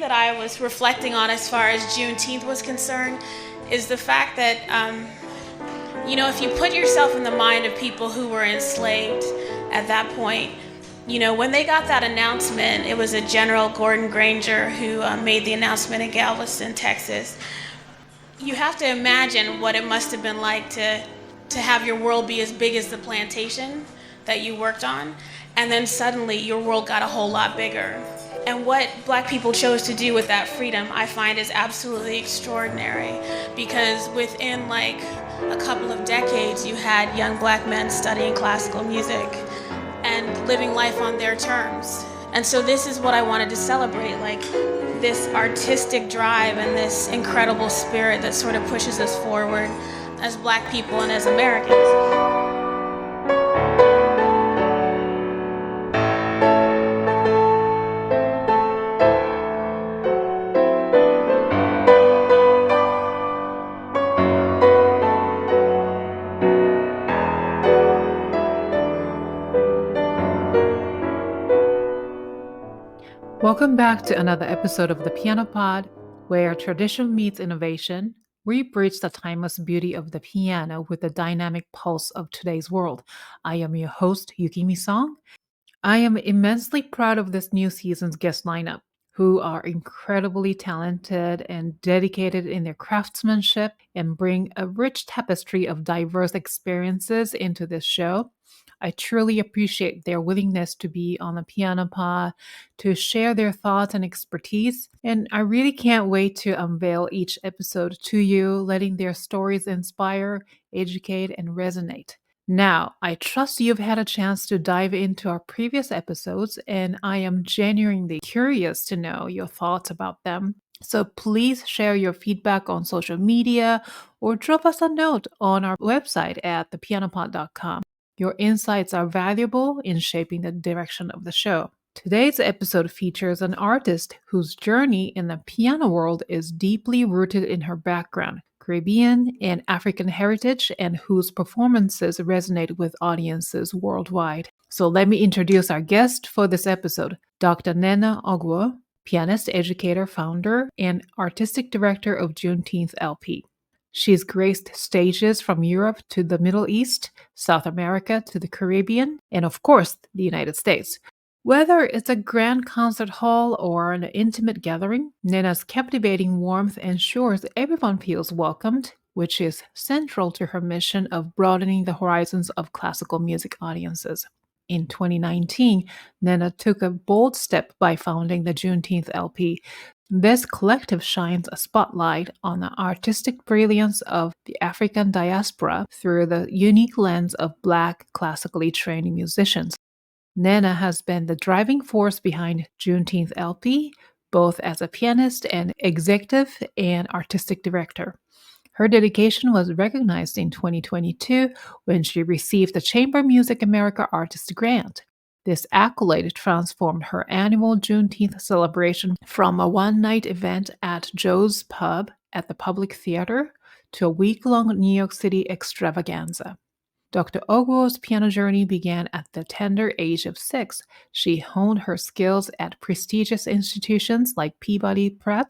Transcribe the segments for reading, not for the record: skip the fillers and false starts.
that I was reflecting on as far as Juneteenth was concerned is the fact that, if you put yourself in the mind of people who were enslaved at that point, when they got that announcement, it was a General Gordon Granger who made the announcement in Galveston, Texas. You have to imagine what it must have been like to have your world be as big as the plantation that you worked on, and then suddenly your world got a whole lot bigger. And what Black people chose to do with that freedom, I find, is absolutely extraordinary, because within like a couple of decades, you had young Black men studying classical music and living life on their terms. And so this is what I wanted to celebrate, like this artistic drive and this incredible spirit that sort of pushes us forward as Black people and as Americans. Welcome back to another episode of the Piano Pod, where tradition meets innovation. We bridge the timeless beauty of the piano with the dynamic pulse of today's world. I am your host, Yukimi Song. I am immensely proud of this new season's guest lineup, who are incredibly talented and dedicated in their craftsmanship and bring a rich tapestry of diverse experiences into this show. I truly appreciate their willingness to be on the Piano Pod, to share their thoughts and expertise, and I really can't wait to unveil each episode to you, letting their stories inspire, educate, and resonate. Now, I trust you've had a chance to dive into our previous episodes, and I am genuinely curious to know your thoughts about them. So please share your feedback on social media or drop us a note on our website at thepianopod.com. Your insights are valuable in shaping the direction of the show. Today's episode features an artist whose journey in the piano world is deeply rooted in her background, Caribbean and African heritage, and whose performances resonate with audiences worldwide. So let me introduce our guest for this episode, Dr. Nnenna Ogwo, pianist, educator, founder, and artistic director of Juneteenth LP. She's graced stages from Europe to the Middle East, South America to the Caribbean, and of course, the United States. Whether it's a grand concert hall or an intimate gathering, Nnenna's captivating warmth ensures everyone feels welcomed, which is central to her mission of broadening the horizons of classical music audiences. In 2019, Nenna took a bold step by founding the Juneteenth LP. This collective shines a spotlight on the artistic brilliance of the African diaspora through the unique lens of Black classically trained musicians. Nenna has been the driving force behind Juneteenth LP, both as a pianist and executive and artistic director. Her dedication was recognized in 2022 when she received the Chamber Music America Artist Grant. This accolade transformed her annual Juneteenth celebration from a one-night event at Joe's Pub at the Public Theater to a week-long New York City extravaganza. Dr. Ogwo's piano journey began at the tender age of 6. She honed her skills at prestigious institutions like Peabody Prep,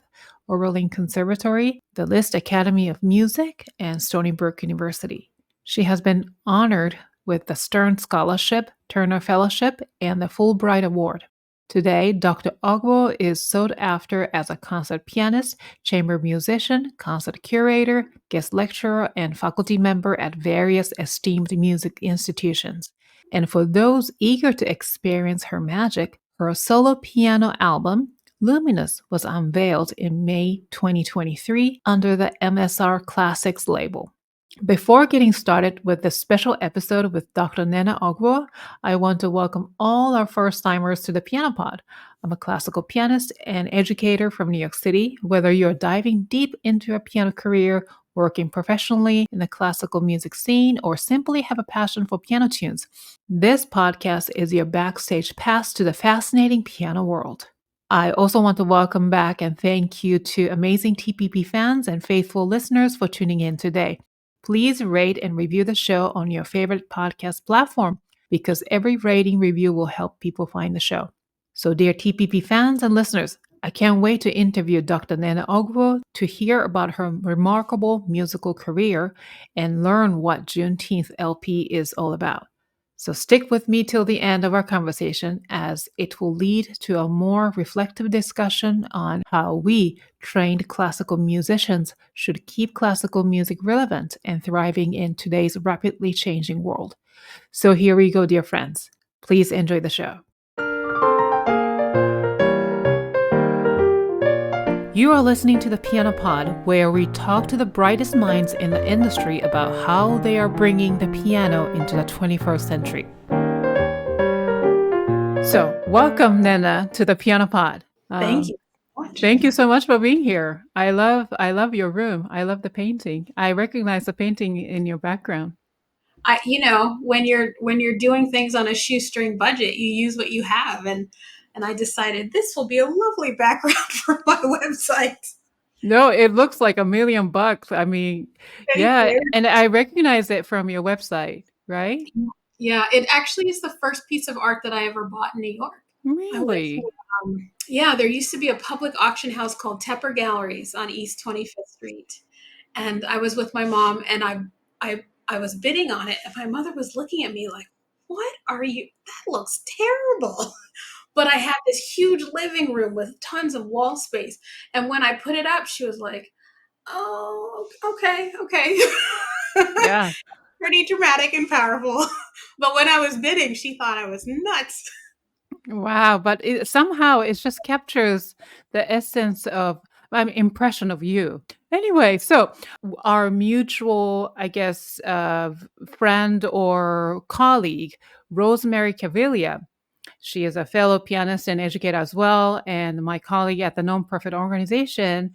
Oberlin Conservatory, the Liszt Academy of Music, and Stony Brook University. She has been honored with the Stern Scholarship, Turner Fellowship, and the Fulbright Award. Today, Dr. Ogwo is sought after as a concert pianist, chamber musician, concert curator, guest lecturer, and faculty member at various esteemed music institutions. And for those eager to experience her magic, her solo piano album, Luminous, was unveiled in May 2023 under the MSR Classics label. Before getting started with this special episode with Dr. Nnenna Ogwo, I want to welcome all our first-timers to the Piano Pod. I'm a classical pianist and educator from New York City. Whether you're diving deep into a piano career, working professionally in the classical music scene, or simply have a passion for piano tunes, this podcast is your backstage pass to the fascinating piano world. I also want to welcome back and thank you to amazing TPP fans and faithful listeners for tuning in today. Please rate and review the show on your favorite podcast platform because every rating review will help people find the show. So dear TPP fans and listeners, I can't wait to interview Dr. Nnenna Ogwo to hear about her remarkable musical career and learn what Juneteenth LP is all about. So stick with me till the end of our conversation, as it will lead to a more reflective discussion on how we, trained classical musicians, should keep classical music relevant and thriving in today's rapidly changing world. So here we go, dear friends. Please enjoy the show. You are listening to the Piano Pod, where we talk to the brightest minds in the industry about how they are bringing the piano into the 21st century. So, welcome, Nenna, to the Piano Pod. Thank you so much. Thank you so much for being here. I love your room. I love the painting. I recognize the painting in your background. When you're doing things on a shoestring budget, you use what you have, and I decided this will be a lovely background for my website. No, it looks like $1 million. I mean, yeah, and I recognize it from your website, right? Yeah, it actually is the first piece of art that I ever bought in New York. Really? There used to be a public auction house called Tepper Galleries on East 25th Street, and I was with my mom, and I was bidding on it, and my mother was looking at me like, "What are you? That looks terrible." But I had this huge living room with tons of wall space. And when I put it up, she was like, "Oh, okay." Yeah. Pretty dramatic and powerful. But when I was bidding, she thought I was nuts. Wow, but somehow it just captures the essence of impression of you. Anyway, so our mutual, I guess, friend or colleague, Rosemary Caviglia, she is a fellow pianist and educator as well. And my colleague at the nonprofit organization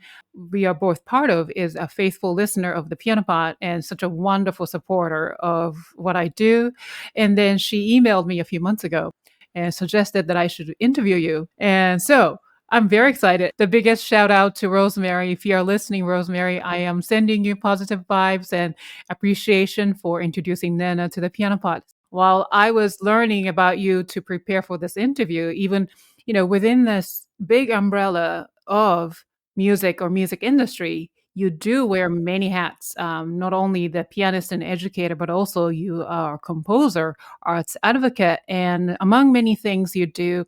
we are both part of is a faithful listener of the Piano Pod and such a wonderful supporter of what I do. And then she emailed me a few months ago and suggested that I should interview you. And so I'm very excited. The biggest shout out to Rosemary. If you are listening, Rosemary, I am sending you positive vibes and appreciation for introducing Nenna to the Piano Pod. While I was learning about you to prepare for this interview, even, within this big umbrella of music or music industry, you do wear many hats, not only the pianist and educator, but also you are a composer, arts advocate, and among many things you do,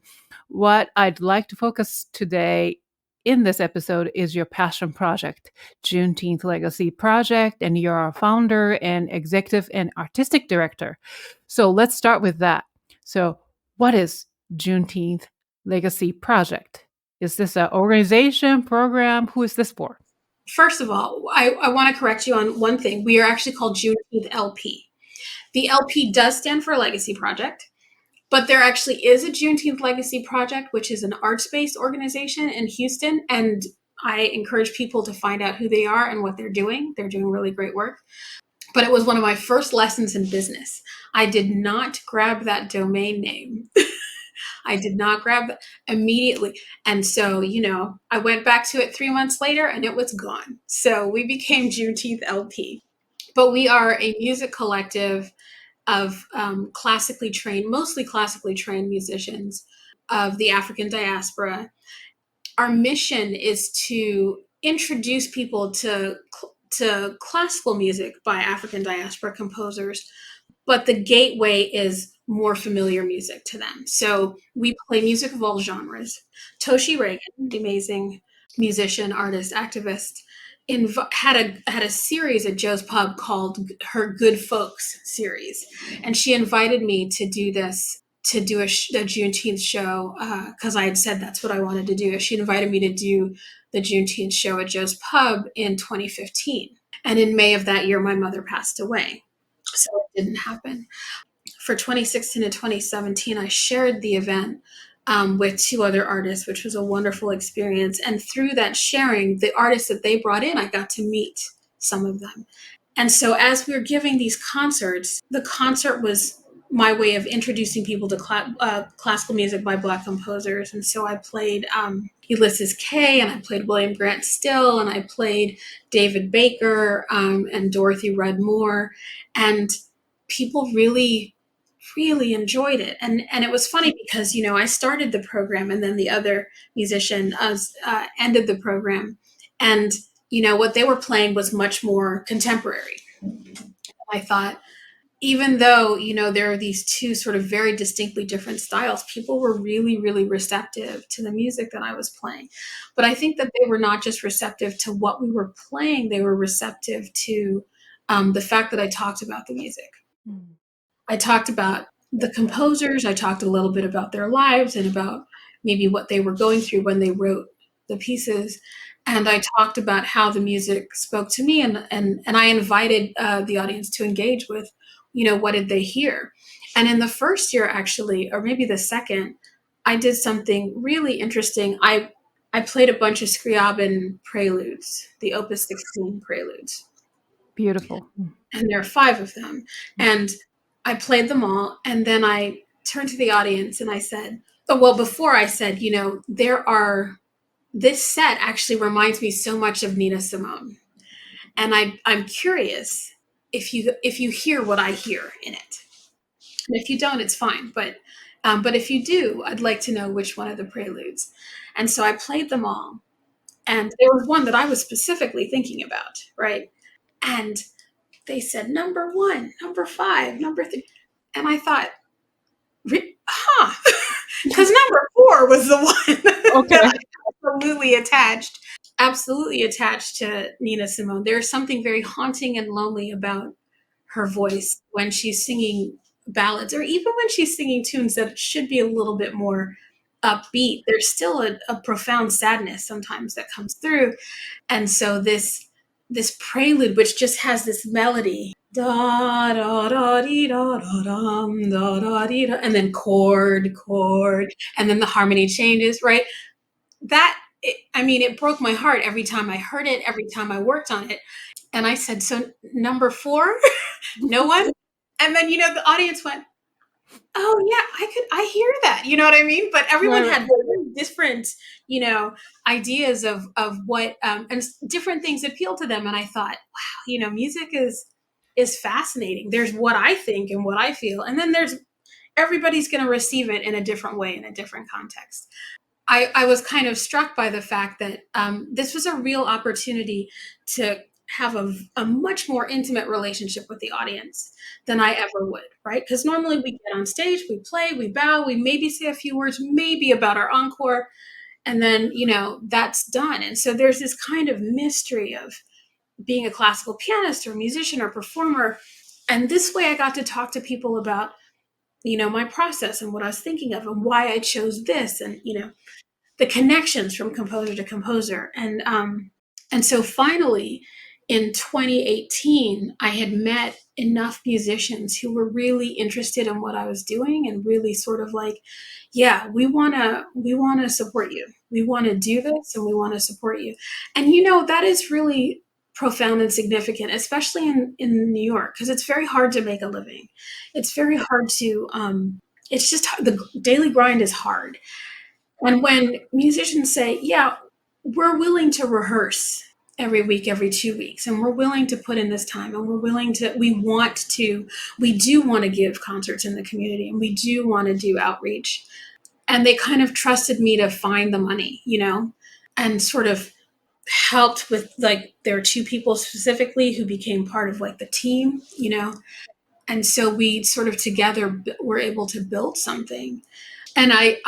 what I'd like to focus today in this episode is your passion project, Juneteenth Legacy Project, and you're a founder and executive and artistic director. So let's start with that. So what is Juneteenth Legacy Project? Is this an organization, program? Who is this for? First of all, I want to correct you on one thing. We are actually called Juneteenth LP. The LP does stand for Legacy Project, but there actually is a Juneteenth Legacy Project, which is an arts-based organization in Houston, and I encourage people to find out who they are and what they're doing. They're doing really great work. But it was one of my first lessons in business. I did not grab that domain name. I did not grab it immediately. And so, I went back to it 3 months later and it was gone. So we became Juneteenth LP. But we are a music collective of mostly classically trained musicians of the African diaspora. Our mission is to introduce people to classical music by African diaspora composers, but the gateway is more familiar music to them. So we play music of all genres. Toshi Reagan, the amazing musician, artist, activist, had a series at Joe's Pub called her Good Folks series, and she invited me to do this, to do a Juneteenth show, because I had said that's what I wanted to do. She invited me to do the Juneteenth show at Joe's Pub in 2015, and in May of that year, my mother passed away, so it didn't happen. For 2016 and 2017, I shared the event with two other artists, which was a wonderful experience. And through that sharing, the artists that they brought in, I got to meet some of them. And so as we were giving these concerts, the concert was my way of introducing people to classical music by Black composers. And so I played Ulysses Kay, and I played William Grant Still, and I played David Baker and Dorothy Rudd Moore. And people really really enjoyed it. And it was funny because, I started the program and then the other musician ended the program. And, what they were playing was much more contemporary. I thought, even though, there are these two sort of very distinctly different styles, people were really, really receptive to the music that I was playing. But I think that they were not just receptive to what we were playing, they were receptive to the fact that I talked about the music. Mm. I talked about the composers. I talked a little bit about their lives and about maybe what they were going through when they wrote the pieces. And I talked about how the music spoke to me, and I invited the audience to engage with, what did they hear? And in the first year, actually, or maybe the second, I did something really interesting. I played a bunch of Scriabin preludes, the Opus 16 preludes. Beautiful. And there are 5 of them. And I played them all, and then I turned to the audience and I said, before I said, this set actually reminds me so much of Nina Simone. And I'm curious if you hear what I hear in it. And if you don't, it's fine. But if you do, I'd like to know which one of the preludes. And so I played them all. And there was one that I was specifically thinking about, right? And they said, number 1, number 5, number 3. And I thought, because number 4 was the one Okay. that I absolutely attached to Nina Simone. There's something very haunting and lonely about her voice when she's singing ballads, or even when she's singing tunes that should be a little bit more upbeat. There's still a profound sadness sometimes that comes through. And so this prelude, which just has this melody, da da da dee da da dum da da dee da, and then chord, and then the harmony changes, right? It broke my heart every time I heard it, every time I worked on it. And I said, so number 4, no one? And then, the audience went, oh yeah, I hear that. You know what I mean? But everyone Right. had very different, ideas of what, and different things appeal to them. And I thought, wow, music is fascinating. There's what I think and what I feel. And then there's everybody's going to receive it in a different way, in a different context. I was kind of struck by the fact that this was a real opportunity to have a much more intimate relationship with the audience than I ever would, right? Because normally we get on stage, we play, we bow, we maybe say a few words, maybe about our encore, and then, that's done. And so there's this kind of mystery of being a classical pianist or musician or performer. And this way I got to talk to people about, my process and what I was thinking of and why I chose this, and, the connections from composer to composer. And so finally, in 2018, I had met enough musicians who were really interested in what I was doing and really sort of like, yeah, we want to support you. We want to do this and we want to support you. And, that is really profound and significant, especially in New York, because it's very hard to make a living. It's very hard to, it's just, the daily grind is hard. And when musicians say, yeah, we're willing to rehearse every week, every 2 weeks, and we're willing to put in this time, and we do want to give concerts in the community, and we do want to do outreach. And they kind of trusted me to find the money, and sort of helped with, like, there are 2 people specifically who became part of, like, the team, and so we sort of together were able to build something. And I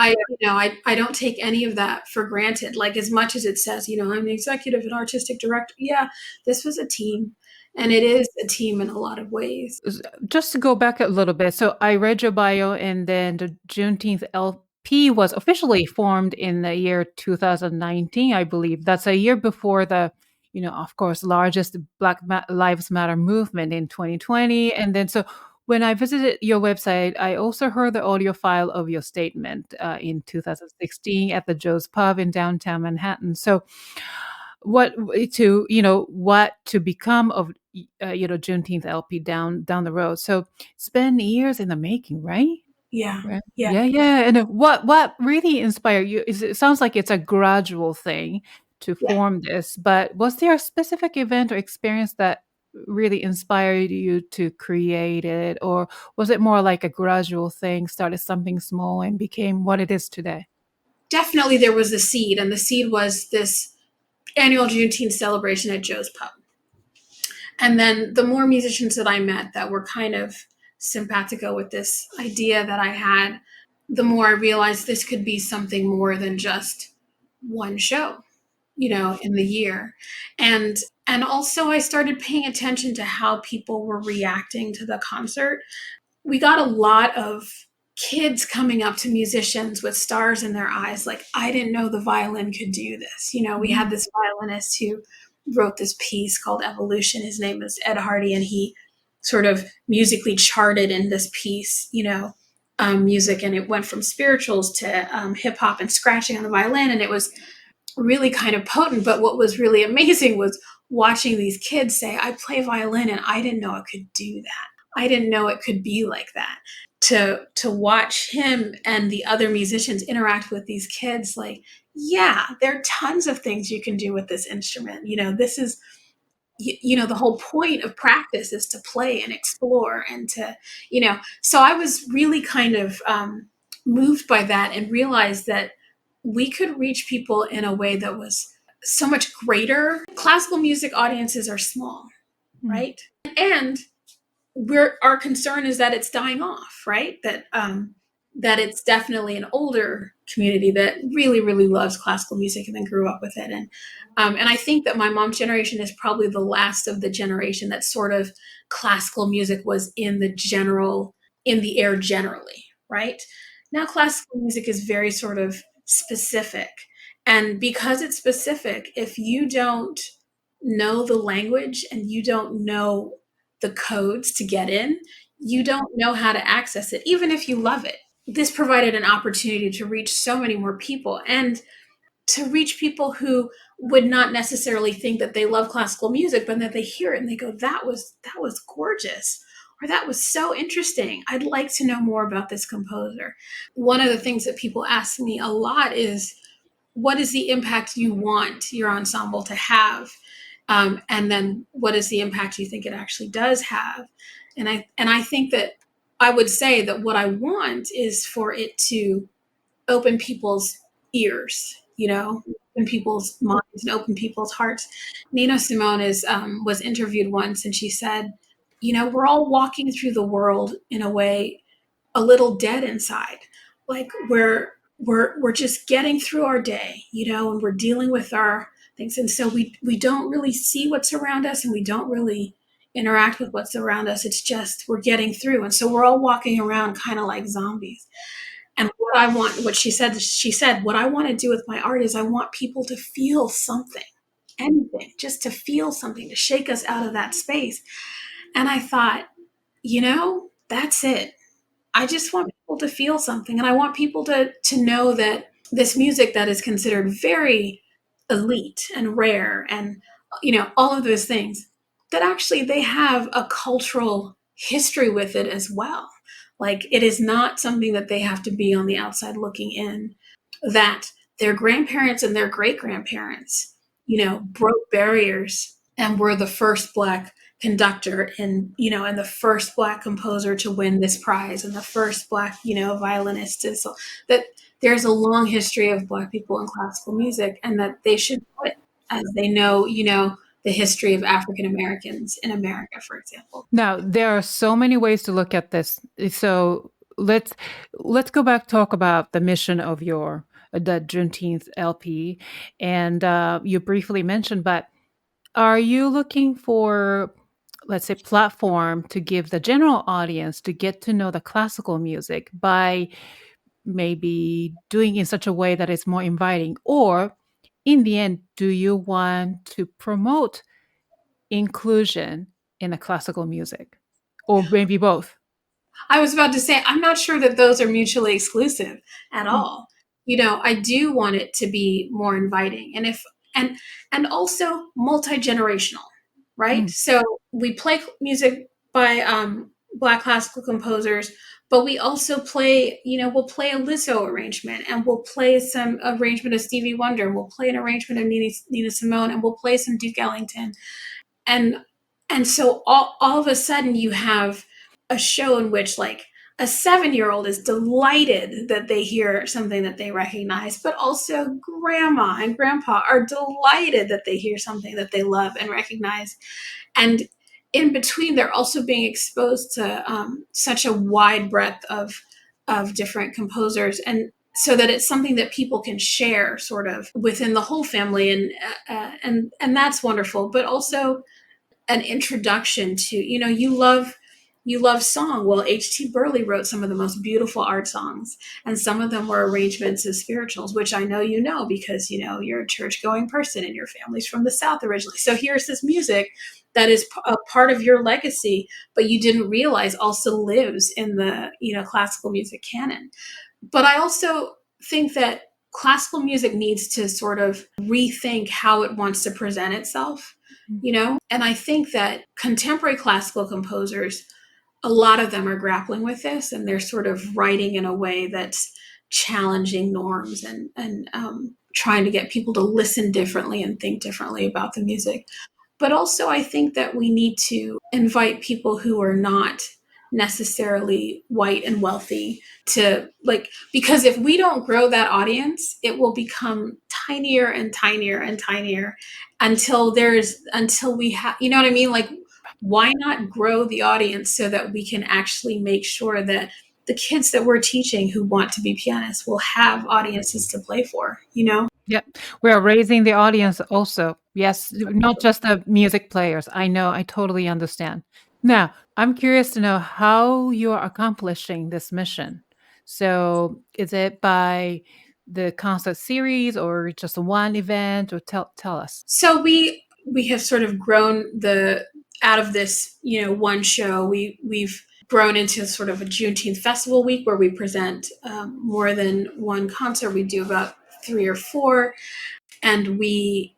don't take any of that for granted. Like, as much as it says, I'm the executive and artistic director. Yeah, this was a team, and it is a team in a lot of ways. Just to go back a little bit. So I read your bio, and then the Juneteenth LP was officially formed in the year 2019, I believe. That's a year before the, of course, largest Black Lives Matter movement in 2020. And then so when I visited your website, I also heard the audio file of your statement in 2016 at the Joe's Pub in downtown Manhattan. So what to become of Juneteenth LP down the road. So it's been years in the making, right? Yeah, Right. yeah. Yeah. And what really inspired you is, it sounds like it's a gradual thing to Yeah. form this, but was there a specific event or experience that really inspired you to create it? Or was it more like a gradual thing, started something small and became what it is today? Definitely there was a seed, and the seed was this annual Juneteenth celebration at Joe's Pub. And then the more musicians that I met that were kind of simpatico with this idea that I had, the more I realized this could be something more than just one show, in the year. And also I started paying attention to how people were reacting to the concert. We got a lot of kids coming up to musicians with stars in their eyes, like, I didn't know the violin could do this. We had this violinist who wrote this piece called Evolution. His name is Ed Hardy, and he sort of musically charted in this piece, music, and it went from spirituals to hip hop and scratching on the violin, and it was really kind of potent. But what was really amazing was watching these kids say, I play violin and I didn't know it could do that. I didn't know it could be like that. To watch him and the other musicians interact with these kids, like, yeah, there are tons of things you can do with this instrument. This is, the whole point of practice is to play and explore and so I was really kind of moved by that and realized that we could reach people in a way that was so much greater. Classical music audiences are small, right? And our concern is that it's dying off, right? That it's definitely an older community that really, really loves classical music and then grew up with it. And I think that my mom's generation is probably the last of the generation that sort of classical music was in the air generally, right? Now classical music is very sort of specific. And because it's specific, if you don't know the language and you don't know the codes to get in, you don't know how to access it, even if you love it. This provided an opportunity to reach so many more people, and to reach people who would not necessarily think that they love classical music, but that they hear it and they go, that was gorgeous, or that was so interesting. I'd like to know more about this composer. One of the things that people ask me a lot is, what is the impact you want your ensemble to have? And then what is the impact you think it actually does have? And I think that I would say that what I want is for it to open people's ears, open people's minds and open people's hearts. Nina Simone was interviewed once, and she said, we're all walking through the world in a way a little dead inside, like we're just getting through our day, and we're dealing with our things, and so we don't really see what's around us, and we don't really interact with what's around us. It's just we're getting through, and so we're all walking around kind of like zombies. And what she said, what I want to do with my art is I want people to feel something, anything, just to feel something, to shake us out of that space. And I thought, that's it. I just want people to feel something, and I want people to know that this music that is considered very elite and rare and all of those things, that actually they have a cultural history with it as well. Like, it is not something that they have to be on the outside looking in, that their grandparents and their great grandparents broke barriers and were the first Black conductor and the first Black composer to win this prize, and the first Black violinist. So that there's a long history of Black people in classical music, and that they should know it as they know the history of African Americans in America, for example. Now, there are so many ways to look at this. So let's go back, talk about the mission of the Juneteenth LP, and you briefly mentioned, but are you looking for, let's say, platform to give the general audience to get to know the classical music by maybe doing in such a way that is more inviting? Or in the end, do you want to promote inclusion in the classical music? Or maybe both? I was about to say, I'm not sure that those are mutually exclusive at all. I do want it to be more inviting, and also multi-generational, right? So we play music by Black classical composers, but we also play, we'll play a Lizzo arrangement, and we'll play some arrangement of Stevie Wonder, we'll play an arrangement of Nina Simone, and we'll play some Duke Ellington. And And so all of a sudden you have a show in which like a 7-year-old is delighted that they hear something that they recognize, but also grandma and grandpa are delighted that they hear something that they love and recognize. And in between, they're also being exposed to such a wide breadth of different composers, and so that it's something that people can share sort of within the whole family, and that's wonderful. But also an introduction to, you love song. Well, H.T. Burley wrote some of the most beautiful art songs, and some of them were arrangements of spirituals, which I know because you're a church going person and your family's from the South originally. So here's this music that is a part of your legacy, but you didn't realize also lives in the classical music canon. But I also think that classical music needs to sort of rethink how it wants to present itself, and I think that contemporary classical composers, a lot of them are grappling with this, and they're sort of writing in a way that's challenging norms and trying to get people to listen differently and think differently about the music. But also, I think that we need to invite people who are not necessarily white and wealthy to because if we don't grow that audience, it will become tinier and tinier and tinier until we have, you know what I mean? Like, why not grow the audience so that we can actually make sure that the kids that we're teaching who want to be pianists will have audiences to play for, Yep. We are raising the audience also. Yes, not just the music players. I know, I totally understand. Now, I'm curious to know how you are accomplishing this mission. So, is it by the concert series or just one event, or tell us? So we have sort of grown out of this, one show. We've grown into sort of a Juneteenth festival week where we present more than one concert. We do about 3 or 4, and we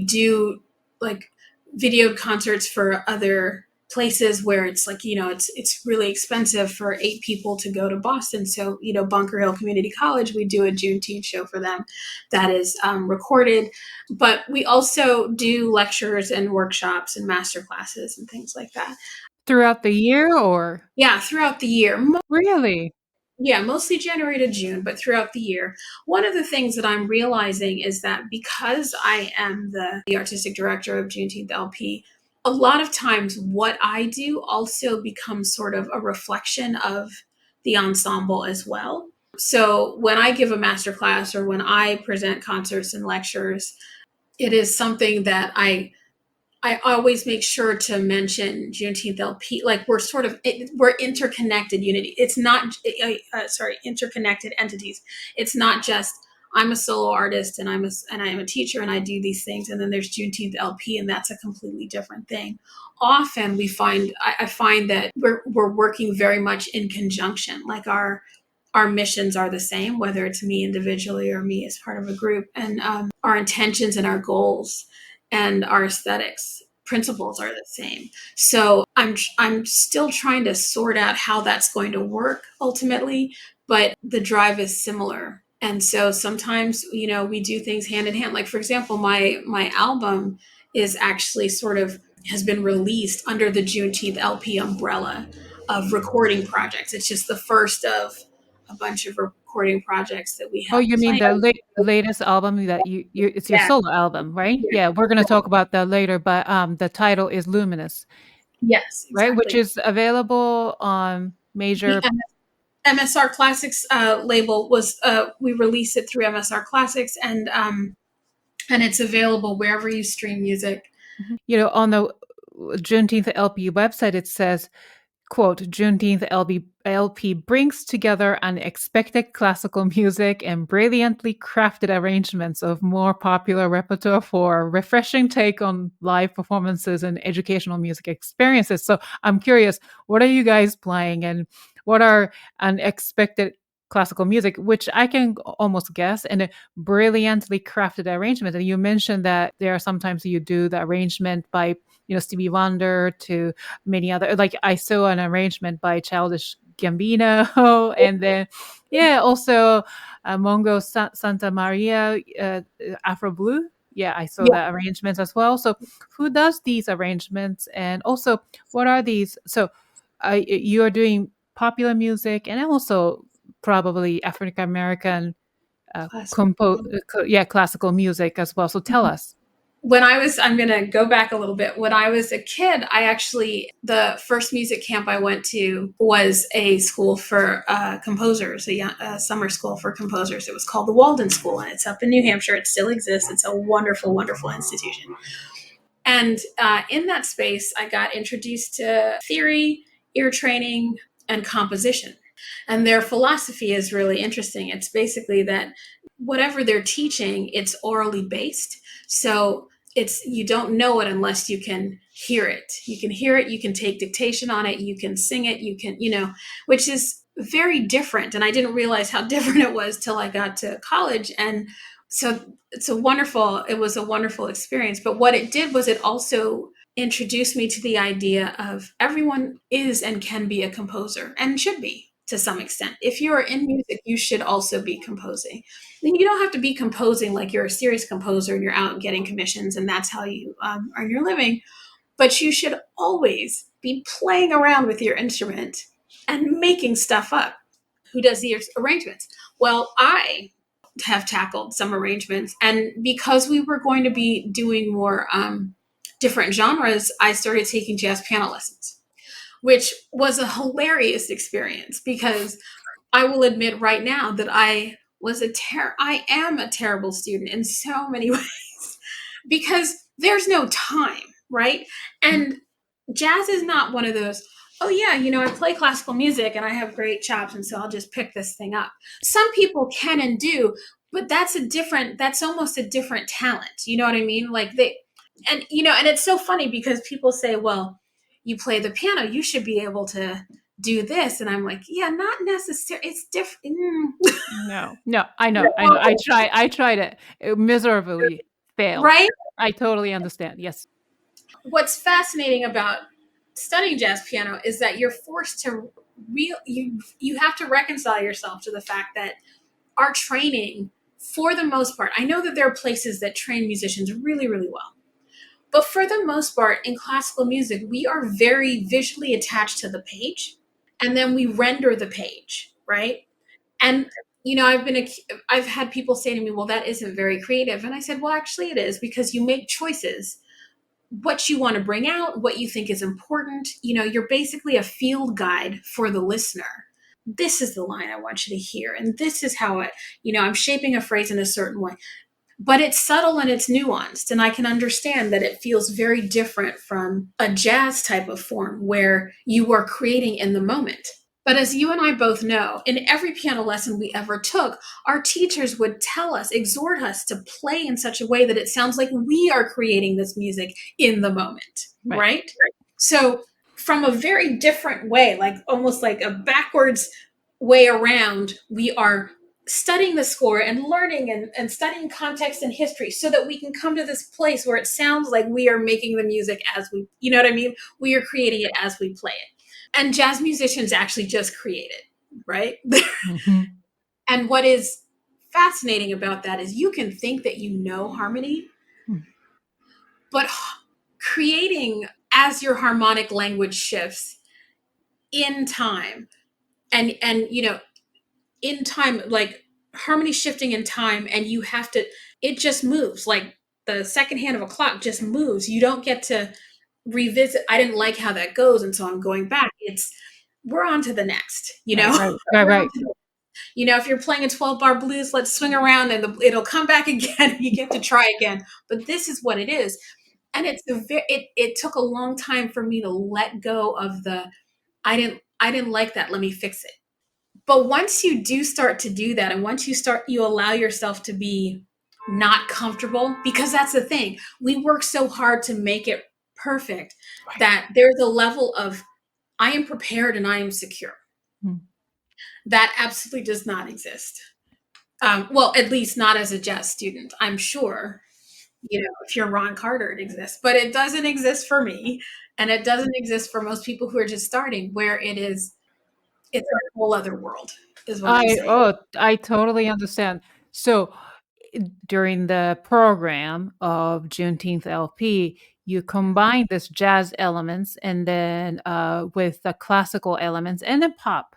do like videoed concerts for other places where it's like, it's really expensive for 8 people to go to Boston. So, Bunker Hill Community College, we do a Juneteenth show for them that is recorded. But we also do lectures and workshops and master classes and things like that. Throughout the year, or? Yeah, throughout the year. Really? Yeah, mostly January to June, but throughout the year. One of the things that I'm realizing is that because I am the artistic director of Juneteenth LP, a lot of times what I do also becomes sort of a reflection of the ensemble as well. So when I give a master class or when I present concerts and lectures, it is something that I always make sure to mention Juneteenth LP. Like, we're interconnected unity. It's not, interconnected entities. It's not just I'm a solo artist and I'm a teacher and I do these things, and then there's Juneteenth LP, and that's a completely different thing. Often I find that we're working very much in conjunction. Like our missions are the same, whether it's me individually or me as part of a group, and our intentions and our goals and our aesthetics principles are the same. So I'm still trying to sort out how that's going to work ultimately, but the drive is similar. And so sometimes, we do things hand in hand. Like, for example, my album is actually has been released under the Juneteenth LP umbrella of recording projects. It's just the first of a bunch of recording projects that we have. Oh, you mean the latest album that it's your solo album, right? Yeah, we're going to talk about that later, but the title is Luminous. Yes, exactly. Right, which is available on major MSR Classics label was we released it through MSR Classics, and it's available wherever you stream music. On the Juneteenth LP website, it says, quote, Juneteenth LP brings together unexpected classical music and brilliantly crafted arrangements of more popular repertoire for a refreshing take on live performances and educational music experiences. So I'm curious, what are you guys playing, and what are unexpected classical music, which I can almost guess, and a brilliantly crafted arrangement? And you mentioned that there are sometimes you do the arrangement by Stevie Wonder to many other, like I saw an arrangement by Childish Gambino, and then also Mongo Santa Maria, Afro Blue. Yeah, I saw Yeah. the arrangements as well. So who does these arrangements? And also, what are these? So you are doing popular music and also probably African American classical music as well. So tell us. I'm going to go back a little bit. When I was a kid, the first music camp I went to was a school for composers, a summer school for composers. It was called the Walden School, and it's up in New Hampshire. It still exists. It's a wonderful, wonderful institution. And in that space, I got introduced to theory, ear training, and composition. And their philosophy is really interesting. It's basically that whatever they're teaching, it's orally based. So you don't know it unless you can hear it. You can hear it, you can take dictation on it, you can sing it, you can, which is very different. And I didn't realize how different it was till I got to college. And so it was a wonderful experience. But what it did was it also introduced me to the idea of everyone is and can be a composer and should be to some extent. If you're in music, you should also be composing. And you don't have to be composing like you're a serious composer and you're out getting commissions and that's how you earn your living. But you should always be playing around with your instrument and making stuff up. Who does the arrangements? Well, I have tackled some arrangements. And because we were going to be doing more different genres, I started taking jazz piano lessons, which was a hilarious experience because I will admit right now that I am a terrible student in so many ways because there's no time, right? And jazz is not one of those, oh yeah, I play classical music and I have great chops and so I'll just pick this thing up. Some people can and do, but that's almost a different talent. You know what I mean? And it's so funny because people say, well, you play the piano, you should be able to do this. And I'm like, yeah, not necessarily. It's different. No, I know. I tried it miserably failed. Right? I totally understand. Yes. What's fascinating about studying jazz piano is that you're forced to you have to reconcile yourself to the fact that our training, for the most part, I know that there are places that train musicians really, really well. But for the most part, in classical music, we are very visually attached to the page, and then we render the page, right? And I've had people say to me, "Well, that isn't very creative," and I said, "Well, actually, it is because you make choices, what you want to bring out, what you think is important. You're basically a field guide for the listener. This is the line I want you to hear, and this is how I'm shaping a phrase in a certain way." But it's subtle and it's nuanced. And I can understand that it feels very different from a jazz type of form where you are creating in the moment. But as you and I both know, in every piano lesson we ever took, our teachers would exhort us to play in such a way that it sounds like we are creating this music in the moment, right? So from a very different way, like almost like a backwards way around, we are studying the score and learning and studying context and history so that we can come to this place where it sounds like we are making the music as we, you know what I mean? We are creating it as we play it. And jazz musicians actually just create it, right? Mm-hmm. And what is fascinating about that is you can think that you know harmony, but creating as your harmonic language shifts in time and in time, like harmony shifting in time, and it just moves like the second hand of a clock just moves. You don't get to revisit, I didn't like how that goes, and so I'm going back. We're on to the next, Right. If you're playing a 12-bar blues, let's swing around and it'll come back again. You get to try again. But this is what it is. And it took a long time for me to let go of I didn't like that. Let me fix it. But once you do start to do that, and once you allow yourself to be not comfortable, because that's the thing, we work so hard to make it perfect that there's a level of, I am prepared and I am secure. That absolutely does not exist. Well, at least not as a jazz student. I'm sure, if you're Ron Carter, it exists, but it doesn't exist for me. And it doesn't exist for most people who are just starting, where it's a whole other world, is what I'm saying. I totally understand. So during the program of Juneteenth LP, you combine this jazz elements and then with the classical elements and then pop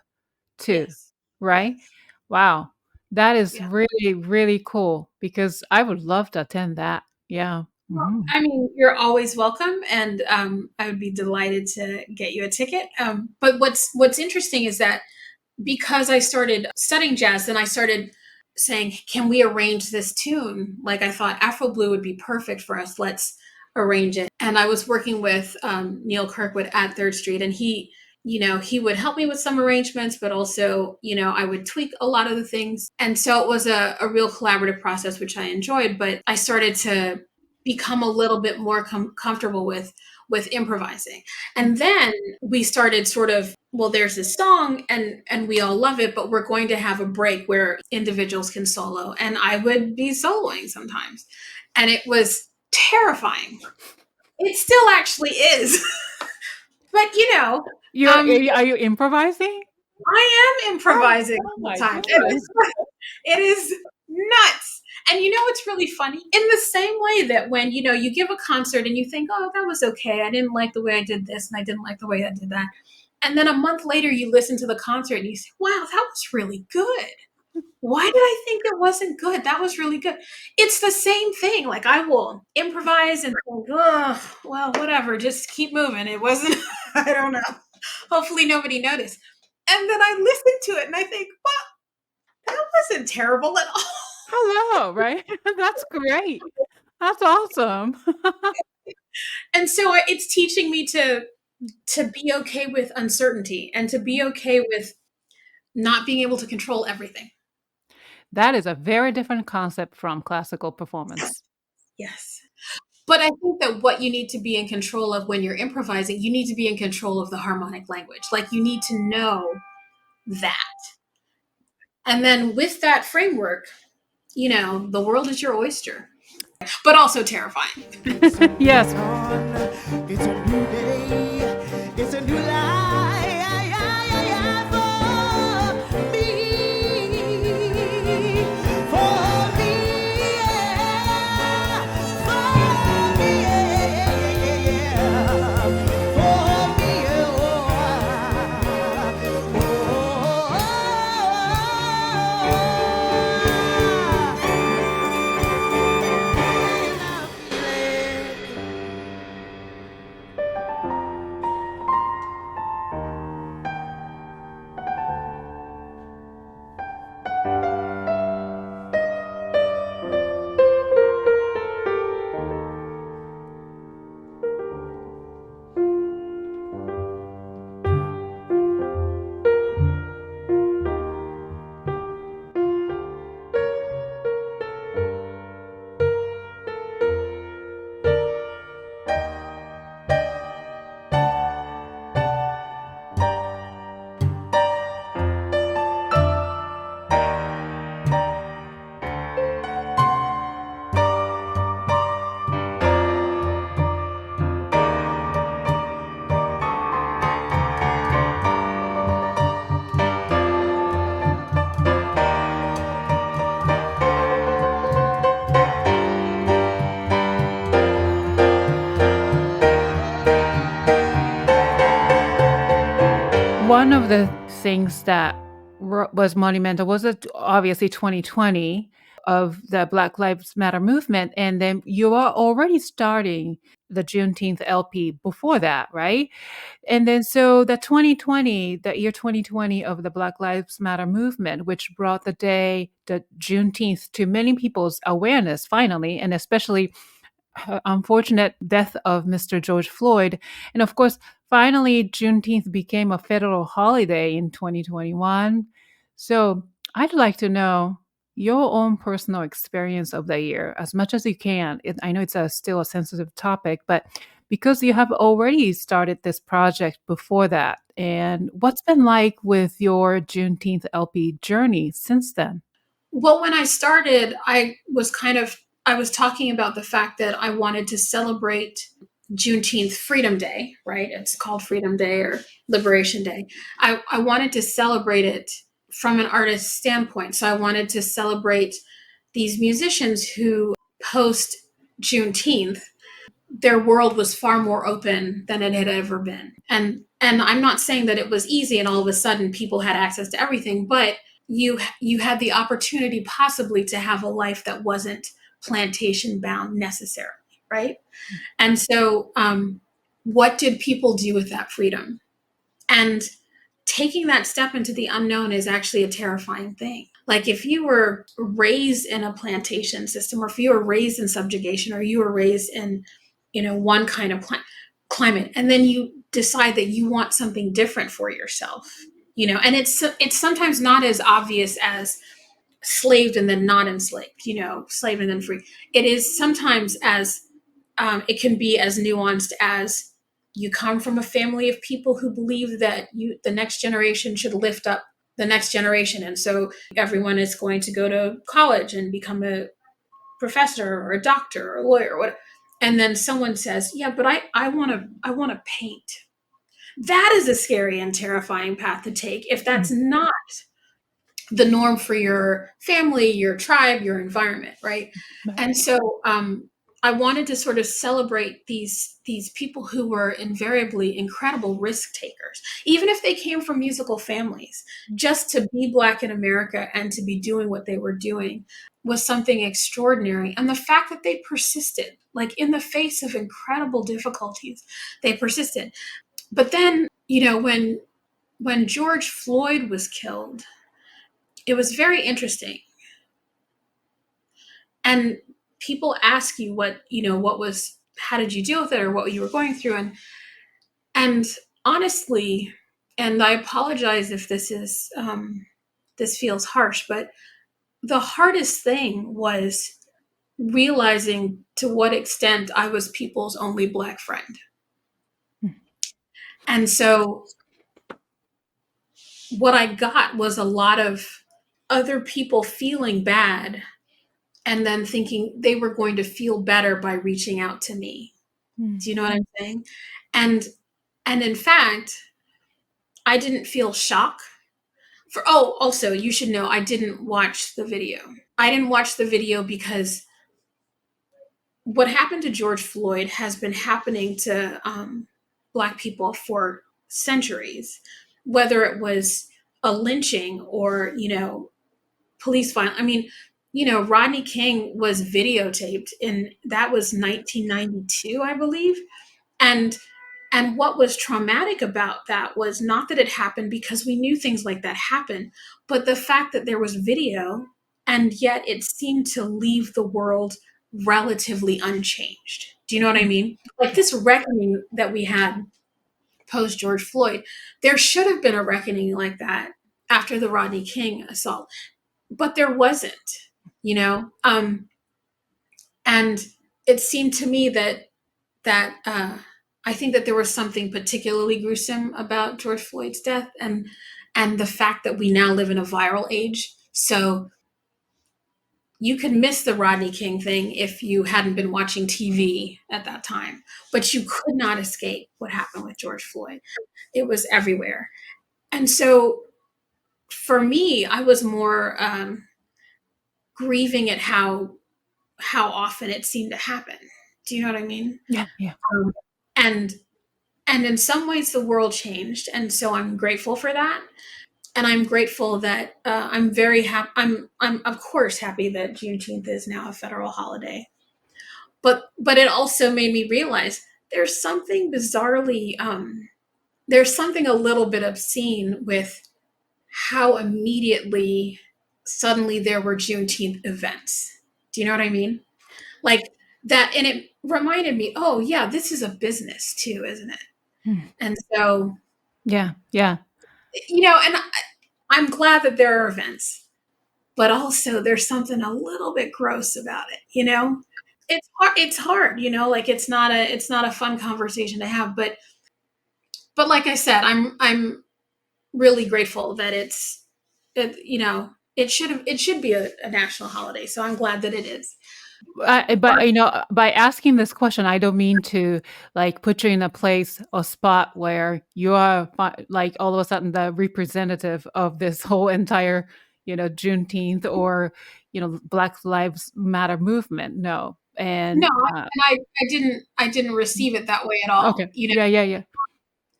too, Yes. right? Yes. Wow. That is Yeah. really, really cool because I would love to attend that. Yeah. Well, Mhm. I mean, you're always welcome, and I would be delighted to get you a ticket. But what's interesting is that because I started studying jazz, then I started saying, can we arrange this tune? Like I thought Afro Blue would be perfect for us. Let's arrange it. And I was working with Neil Kirkwood at Third Street, and he would help me with some arrangements, but also, I would tweak a lot of the things. And so it was a real collaborative process, which I enjoyed, but I started to become a little bit more comfortable with improvising. And then we started sort of, well, there's this song and we all love it, but we're going to have a break where individuals can solo. And I would be soloing sometimes. And it was terrifying. It still actually is. But Are you improvising? I am improvising Oh all the my time. goodness. It is nuts. And what's really funny? In the same way that when, you give a concert and you think, oh, that was okay. I didn't like the way I did this and I didn't like the way I did that. And then a month later, you listen to the concert and you say, wow, that was really good. Why did I think it wasn't good? That was really good. It's the same thing. Like I will improvise and think, oh, well, whatever, just keep moving. It wasn't, I don't know. Hopefully nobody noticed. And then I listen to it and I think, well, that wasn't terrible at all. Hello, right? That's great. That's awesome. And so it's teaching me to be okay with uncertainty and to be okay with not being able to control everything. That is a very different concept from classical performance. Yes. But I think that what you need to be in control of when you're improvising, you need to be in control of the harmonic language. Like you need to know that. And then with that framework, the world is your oyster, but also terrifying. Yes. It's a new day. It's a new life for me. For me. Yeah. For me. Yeah. For me. One of the things that was monumental was obviously 2020 of the Black Lives Matter movement. And then you are already starting the Juneteenth LP before that, right? And then so the year 2020 of the Black Lives Matter movement, which brought the Juneteenth to many people's awareness finally, and especially unfortunate death of Mr. George Floyd. And of course, finally, Juneteenth became a federal holiday in 2021. So I'd like to know your own personal experience of the year as much as you can. I know it's still a sensitive topic, but because you have already started this project before that, and what's been like with your Juneteenth LP journey since then? Well, when I started, I was talking about the fact that I wanted to celebrate Juneteenth Freedom Day, right? It's called Freedom Day or Liberation Day. I wanted to celebrate it from an artist's standpoint. So I wanted to celebrate these musicians who post Juneteenth, their world was far more open than it had ever been. And I'm not saying that it was easy and all of a sudden people had access to everything, but you had the opportunity possibly to have a life that wasn't plantation bound necessarily, right? And so what did people do with that freedom? And taking that step into the unknown is actually a terrifying thing. Like if you were raised in a plantation system, or if you were raised in subjugation, or you were raised in, one kind of climate, and then you decide that you want something different for yourself, and it's sometimes not as obvious as slaved and then not enslaved, slave and then free. It is sometimes as it can be as nuanced as you come from a family of people who believe that the next generation should lift up the next generation. And so everyone is going to go to college and become a professor or a doctor or a lawyer or whatever. And then someone says, yeah, but I want to paint. That is a scary and terrifying path to take if that's not the norm for your family, your tribe, your environment, right? And so I wanted to sort of celebrate these people who were invariably incredible risk takers, even if they came from musical families. Just to be Black in America and to be doing what they were doing was something extraordinary. And the fact that they persisted, like in the face of incredible difficulties, they persisted. But then, when George Floyd was killed, it was very interesting. And people ask you how did you deal with it or what you were going through? And honestly, and I apologize if this feels harsh, but the hardest thing was realizing to what extent I was people's only Black friend. And so what I got was a lot of other people feeling bad and then thinking they were going to feel better by reaching out to me. Do you know what I'm saying? And in fact, I didn't feel shock. Also, you should know I didn't watch the video. I didn't watch the video because what happened to George Floyd has been happening to Black people for centuries, whether it was a lynching or, police violence. I mean, Rodney King was videotaped that was 1992, I believe. And what was traumatic about that was not that it happened because we knew things like that happened, but the fact that there was video and yet it seemed to leave the world relatively unchanged. Do you know what I mean? Like this reckoning that we had post George Floyd, there should have been a reckoning like that after the Rodney King assault, but there wasn't, and it seemed to me that I think that there was something particularly gruesome about George Floyd's death and the fact that we now live in a viral age. So you could miss the Rodney King thing if you hadn't been watching TV at that time, but you could not escape what happened with George Floyd. It was everywhere. And so for me, I was more grieving at how often it seemed to happen. Do you know what I mean? Yeah. And in some ways the world changed. And so I'm grateful for that. And I'm grateful that I'm very happy. I'm of course happy that Juneteenth is now a federal holiday. But it also made me realize there's something bizarrely, there's something a little bit obscene with how immediately suddenly there were Juneteenth events. Do you know what I mean? Like that, and it reminded me, oh yeah, this is a business too, isn't it? And so, yeah. And I'm glad that there are events, but also there's something a little bit gross about it. It's hard, like it's not a fun conversation to have, but like I said, I'm really grateful that it should be a national holiday. So I'm glad that it is. But by asking this question, I don't mean to like put you in a place or spot where you are like all of a sudden the representative of this whole entire Juneteenth or, Black Lives Matter movement. No. And No, and I didn't receive it that way at all. okay. Yeah.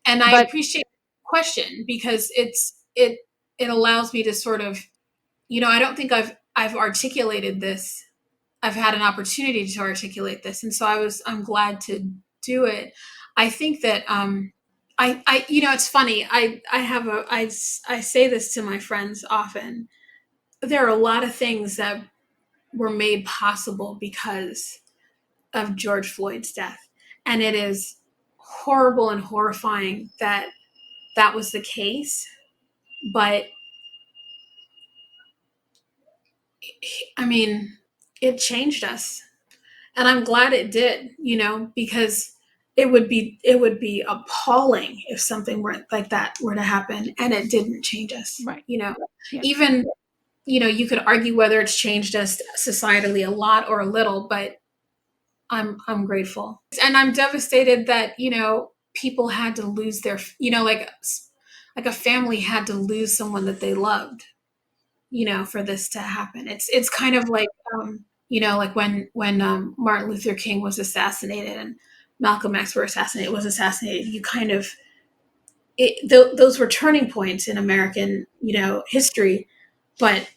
And I But appreciate the question because it allows me to sort of, I don't think I've articulated this. I've had an opportunity to articulate this, and so I'm glad to do it. I think that it's funny. I say this to my friends often. There are a lot of things that were made possible because of George Floyd's death, and it is horrible and horrifying that that was the case. But I mean, it changed us, and I'm glad it did. Because it would be appalling if something were like that were to happen, and it didn't change us. right. Yeah. Even you could argue whether it's changed us societally a lot or a little, but I'm grateful, and I'm devastated that people had to lose their like a family had to lose someone that they loved, for this to happen. It's kind of like like when Martin Luther King was assassinated and Malcolm X was assassinated. You kind of those were turning points in American history, but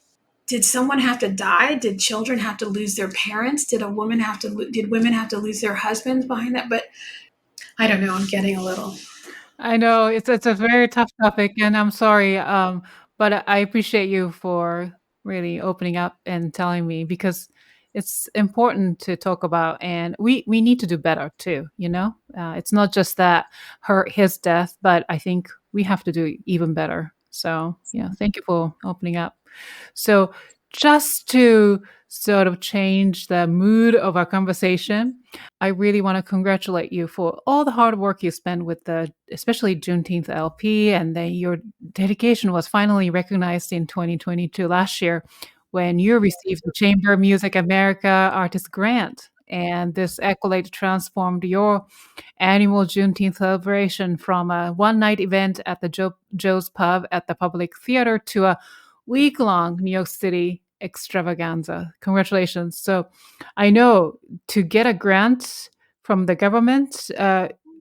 did someone have to die? Did children have to lose their parents? Did women have to lose their husbands behind that? But I don't know. I'm getting a little. I know it's a very tough topic, and I'm sorry, but I appreciate you for really opening up and telling me because it's important to talk about, and we need to do better too. It's not just that his death, but I think we have to do even better. So yeah, thank you for opening up. So just to sort of change the mood of our conversation, I really want to congratulate you for all the hard work you spent with especially Juneteenth LP, and then your dedication was finally recognized in 2022 last year when you received the Chamber Music America Artist Grant. And this accolade transformed your annual Juneteenth celebration from a one-night event at the Joe's Pub at the Public Theater to a week-long New York City extravaganza. Congratulations. So I know to get a grant from the government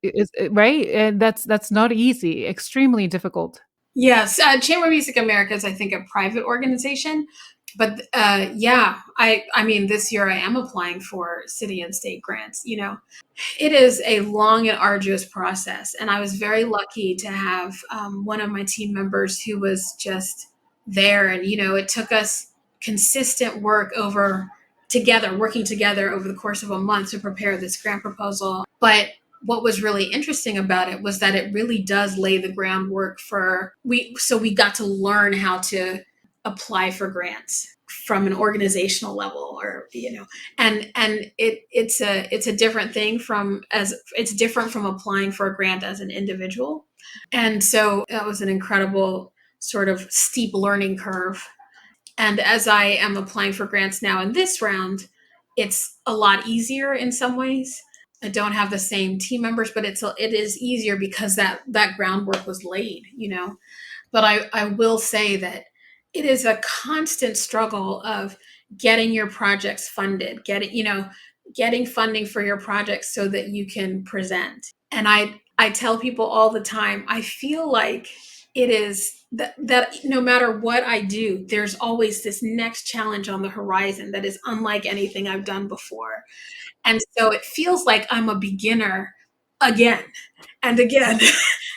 is right, and that's not easy, extremely difficult. Yes, Chamber Music America is, I think, a private organization, but yeah, I mean, this year I am applying for city and state grants. It is a long and arduous process, and I was very lucky to have one of my team members who was just there, and it took us consistent working together over the course of a month to prepare this grant proposal. But what was really interesting about it was that it really does lay the groundwork so we got to learn how to apply for grants from an organizational level, or and it's a different thing it's different from applying for a grant as an individual. And so that was an incredible sort of steep learning curve. And as I am applying for grants now in this round, it's a lot easier in some ways. I don't have the same team members, but it is easier because that groundwork was laid, But I will say that it is a constant struggle of getting your projects funded, getting funding for your projects so that you can present. And I tell people all the time, I feel like it is that no matter what I do, there's always this next challenge on the horizon that is unlike anything I've done before. And so it feels like I'm a beginner again and again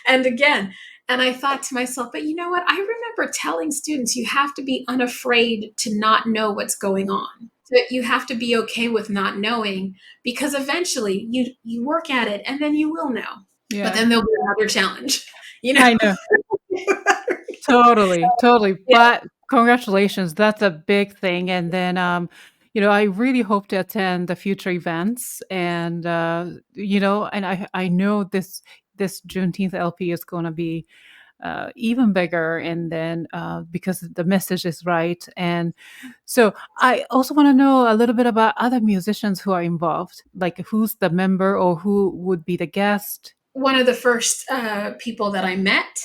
and again. And I thought to myself, but you know what? I remember telling students, you have to be unafraid to not know what's going on. That you have to be okay with not knowing, because eventually you work at it and then you will know. Yeah. But then there'll be another challenge. I know. Totally. Yeah. But congratulations. That's a big thing. And then, I really hope to attend the future events. And, and I know this Juneteenth LP is going to be even bigger. And then because the message is right. And so I also want to know a little bit about other musicians who are involved, like who's the member or who would be the guest. One of the first people that I met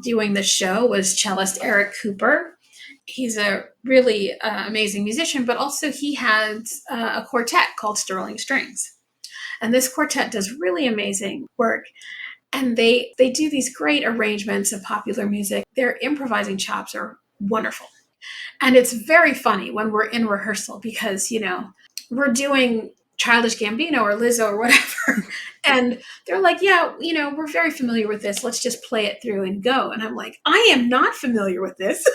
doing the show was cellist Eric Cooper. He's a really amazing musician, but also he has a quartet called Sterling Strings. And this quartet does really amazing work. And they do these great arrangements of popular music. Their improvising chops are wonderful. And it's very funny when we're in rehearsal because, we're doing Childish Gambino or Lizzo or whatever. And they're like, yeah, we're very familiar with this. Let's just play it through and go. And I'm like, I am not familiar with this.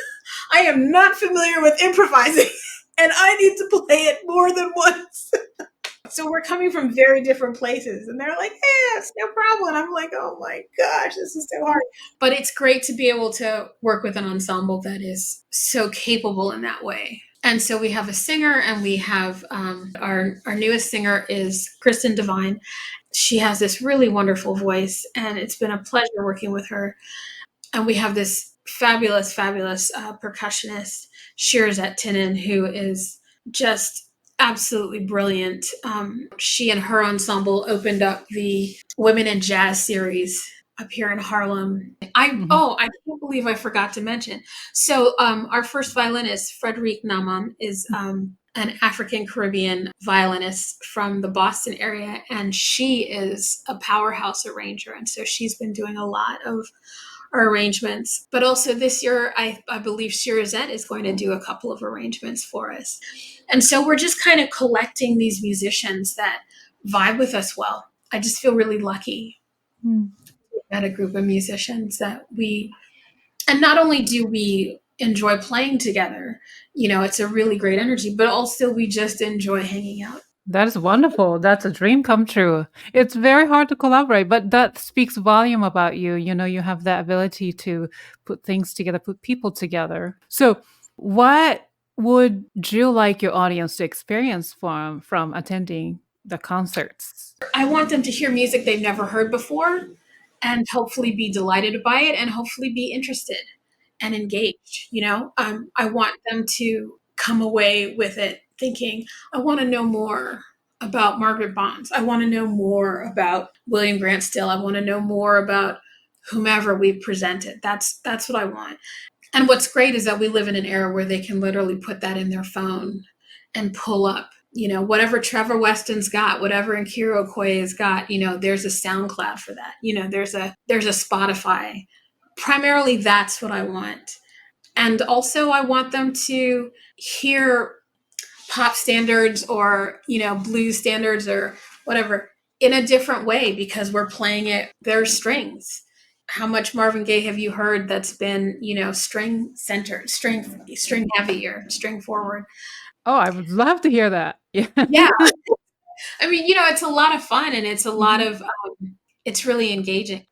I am not familiar with improvising. And I need to play it more than once. So we're coming from very different places. And they're like, yeah, it's no problem. I'm like, oh my gosh, this is so hard. But it's great to be able to work with an ensemble that is so capable in that way. And so we have a singer, and we have our newest singer is Kristen Devine. She has this really wonderful voice, and it's been a pleasure working with her. And we have this fabulous percussionist, Shirzat Tinin, who is just absolutely brilliant. She and her ensemble opened up the Women in Jazz series up here in Harlem. I can't believe I forgot to mention. So our first violinist, Frederic Naman, is an African Caribbean violinist from the Boston area, and she is a powerhouse arranger. And so she's been doing a lot of our arrangements. But also this year, I believe Shirazette is going to do a couple of arrangements for us. And so we're just kind of collecting these musicians that vibe with us well. I just feel really lucky at a group of musicians that and not only do we enjoy playing together, it's a really great energy, but also we just enjoy hanging out. That is wonderful. That's a dream come true. It's very hard to collaborate, but that speaks volume about you. You have the ability to put things together, put people together. So what would you like your audience to experience from attending the concerts? I want them to hear music they've never heard before and hopefully be delighted by it and hopefully be interested and engaged. I want them to come away with it thinking, I want to know more about Margaret Bonds. I want to know more about William Grant Still. I want to know more about whomever we've presented. That's what I want. And what's great is that we live in an era where they can literally put that in their phone and pull up, whatever Trevor Weston's got, whatever Nkiro Okoye's got, there's a SoundCloud for that. There's a Spotify. Primarily, that's what I want. And also I want them to hear pop standards or, blues standards or whatever in a different way because we're playing it. There's strings. How much Marvin Gaye have you heard that's been, string centered, string heavy or string forward? Oh, I would love to hear that. Yeah. Yeah. I mean, it's a lot of fun and it's a lot of, it's really engaging.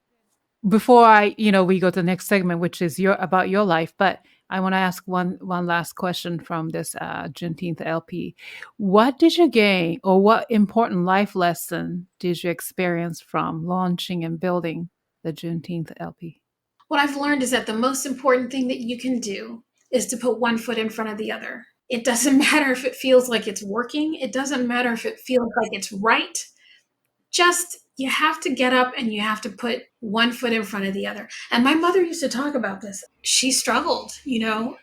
Before we go to the next segment, which is about your life, but I want to ask one last question from this Juneteenth LP. What did you gain, or what important life lesson did you experience from launching and building the Juneteenth LP? What I've learned is that the most important thing that you can do is to put one foot in front of the other. It doesn't matter if it feels like it's working. It doesn't matter if it feels like it's right. Just, you have to get up and you have to put one foot in front of the other. And my mother used to talk about this. She struggled,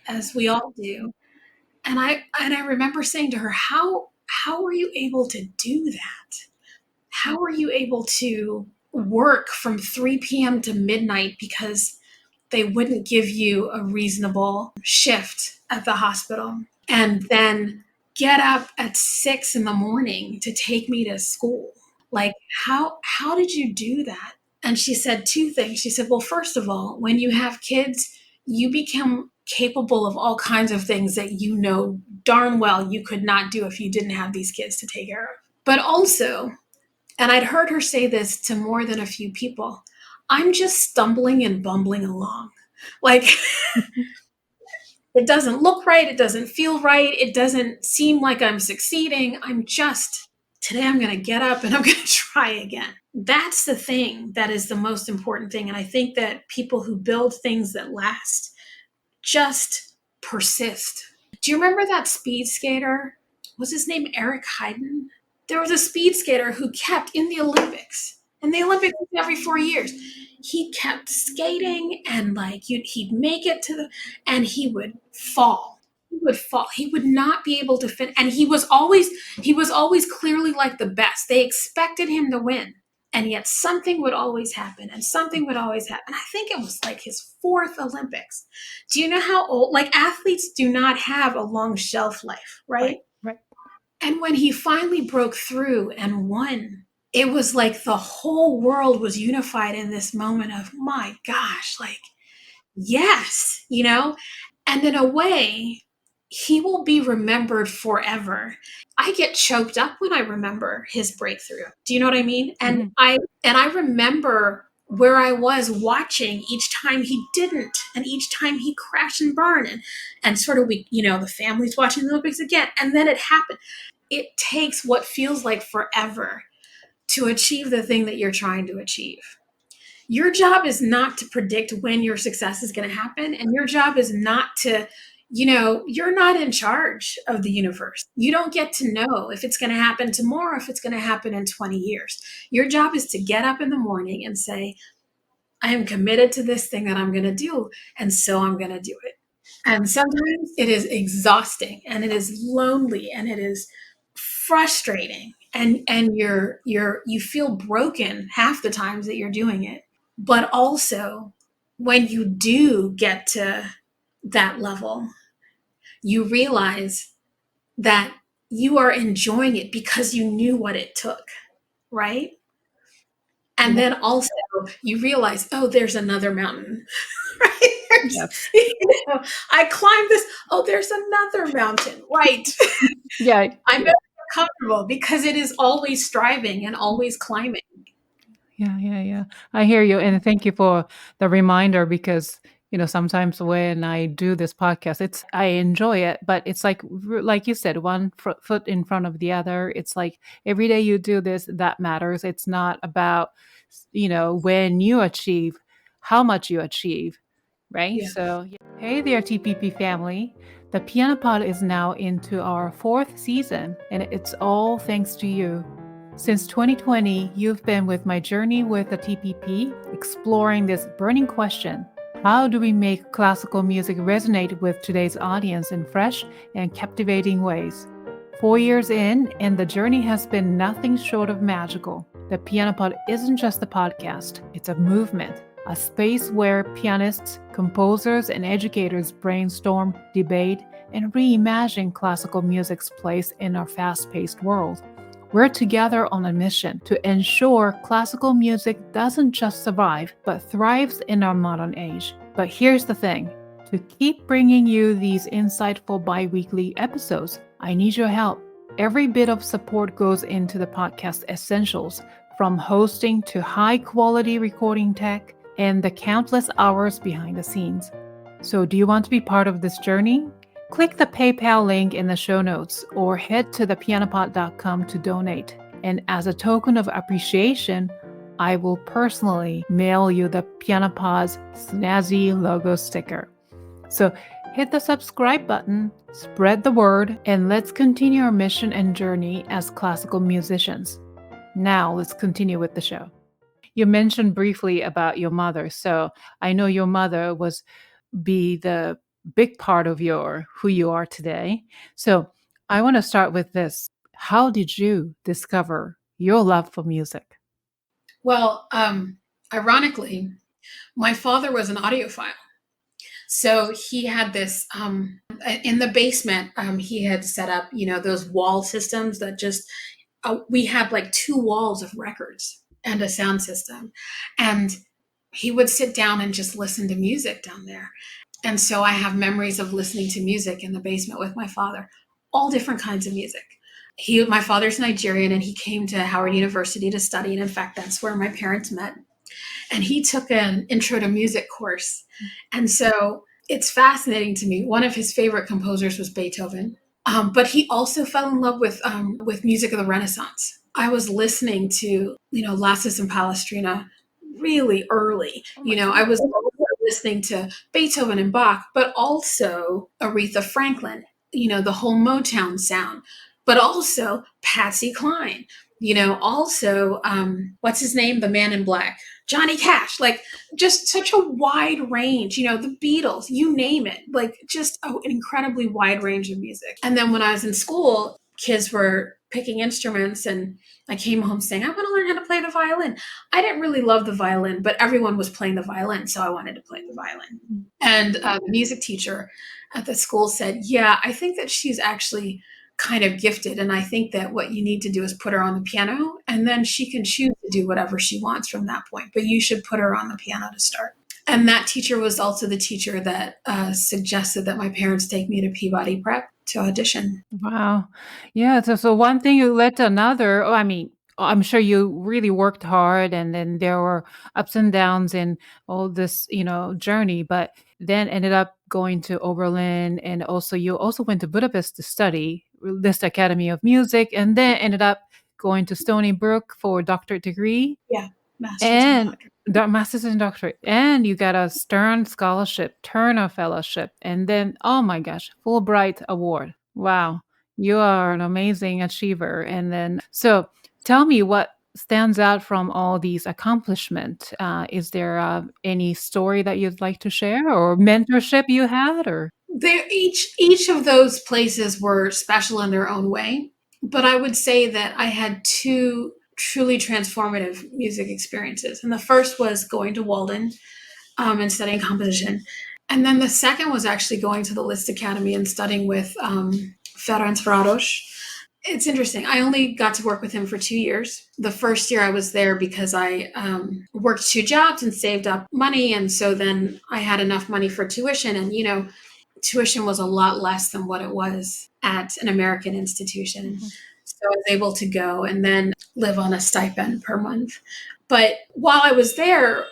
as we all do. And I remember saying to her, how were you able to do that? How were you able to work from 3 p.m. to midnight because they wouldn't give you a reasonable shift at the hospital, and then get up at 6 a.m. to take me to school? Like, how did you do that? And she said 2 things. She said, well, first of all, when you have kids, you become capable of all kinds of things that darn well you could not do if you didn't have these kids to take care of. But also, and I'd heard her say this to more than a few people, I'm just stumbling and bumbling along. Like, it doesn't look right. It doesn't feel right. It doesn't seem like I'm succeeding. Today I'm going to get up and I'm going to try again. That's the thing that is the most important thing. And I think that people who build things that last just persist. Do you remember that speed skater? Was his name Eric Heiden? There was a speed skater who kept in the Olympics. And the Olympics was every 4 years. he kept skating, and like he'd make it and he would fall. He would fall. He would not be able to finish. And he was always clearly like the best. They expected him to win. And yet something would always happen, and something would always happen. I think it was like his 4th Olympics. Do you know how old, like, athletes do not have a long shelf life, right? Right. And when he finally broke through and won, it was like the whole world was unified in this moment of, my gosh, like, yes, you know? And in a way, he will be remembered forever. I get choked up when I remember his breakthrough. Do you know what I mean? And I remember where I was watching each time he didn't, and each time he crashed and burned, and sort of the family's watching the Olympics again, and then it happened. It takes what feels like forever to achieve the thing that you're trying to achieve. Your job is not to predict when your success is going to happen, and your job is not to, you're not in charge of the universe. You don't get to know if it's going to happen tomorrow, if it's going to happen in 20 years. Your job is to get up in the morning and say, I am committed to this thing that I'm going to do, and so I'm going to do it. And sometimes it is exhausting, and it is lonely, and it is frustrating, and you feel broken half the times that you're doing it. But also, when you do get to that level, you realize that you are enjoying it because you knew what it took, right? And then also you realize, oh, there's another mountain, right? Yes. I climbed this. Oh, there's another mountain, right? Yeah. I'm very comfortable because it is always striving and always climbing. Yeah. I hear you. And thank you for the reminder, because, sometimes when I do this podcast, I enjoy it, but it's like you said, one foot in front of the other. It's like every day you do this, that matters. It's not about, when you achieve, how much you achieve, right? Yeah. So, hey there, TPP family. The Piano Pod is now into our 4th season, and it's all thanks to you. Since 2020, you've been with my journey with the TPP, exploring this burning question: how do we make classical music resonate with today's audience in fresh and captivating ways? 4 years in, and the journey has been nothing short of magical. The Piano Pod isn't just a podcast, it's a movement, a space where pianists, composers, and educators brainstorm, debate, and reimagine classical music's place in our fast-paced world. We're together on a mission to ensure classical music doesn't just survive, but thrives in our modern age. But here's the thing. To keep bringing you these insightful bi-weekly episodes, I need your help. Every bit of support goes into the podcast essentials, from hosting to high-quality recording tech and the countless hours behind the scenes. So do you want to be part of this journey? Click the PayPal link in the show notes or head to thepianopod.com to donate. And as a token of appreciation, I will personally mail you the Pianopod's snazzy logo sticker. So hit the subscribe button, spread the word, and let's continue our mission and journey as classical musicians. Now let's continue with the show. You mentioned briefly about your mother. So I know your mother was the big part of who you are today. So I want to start with this. How did you discover your love for music? Well, ironically, my father was an audiophile. So he had this, in the basement, he had set up, those wall systems that just, we had like 2 walls of records and a sound system. And he would sit down and just listen to music down there. And so I have memories of listening to music in the basement with my father, all different kinds of music. My father's Nigerian, and he came to Howard University to study. And in fact, that's where my parents met. And he took an intro to music course. And so it's fascinating to me. One of his favorite composers was Beethoven. But he also fell in love with music of the Renaissance. I was listening to, Lassus and Palestrina really early. I was listening to Beethoven and Bach, but also Aretha Franklin, the whole Motown sound, but also Patsy Cline, also, what's his name? The Man in Black, Johnny Cash, like just such a wide range, the Beatles, you name it, like just an incredibly wide range of music. And then when I was in school, kids were picking instruments and I came home saying, I want to learn how to play the violin. I didn't really love the violin, but everyone was playing the violin, so I wanted to play the violin. And the music teacher at the school said, yeah, I think that she's actually kind of gifted. And I think that what you need to do is put her on the piano and then she can choose to do whatever she wants from that point. But you should put her on the piano to start. And that teacher was also the teacher that suggested that my parents take me to Peabody Prep to audition. Wow. Yeah. So one thing you led to another. Oh, I mean, I'm sure you really worked hard and then there were ups and downs in all this, journey, but then ended up going to Oberlin and also you also went to Budapest to study this Academy of Music and then ended up going to Stony Brook for a doctorate degree. Yeah, master's And and doctorate. the master's and doctorate, and you got a Stern Scholarship, Turner Fellowship, and then, oh my gosh, Fulbright Award. Wow, you are an amazing achiever. And then, so tell me what stands out from all these accomplishments. Is there any story that you'd like to share or mentorship you had or? Each of those places were special in their own way, but I would say that I had two truly transformative music experiences. And the first was going to Walden and studying composition. And then the second was actually going to the Liszt Academy and studying with Ferenc Rados. It's interesting. I only got to work with him for 2 years. The first year I was there because I worked 2 jobs and saved up money. And so then I had enough money for tuition. And, tuition was a lot less than what it was at an American institution. Mm-hmm. So I was able to go and then live on a stipend per month. But while I was there,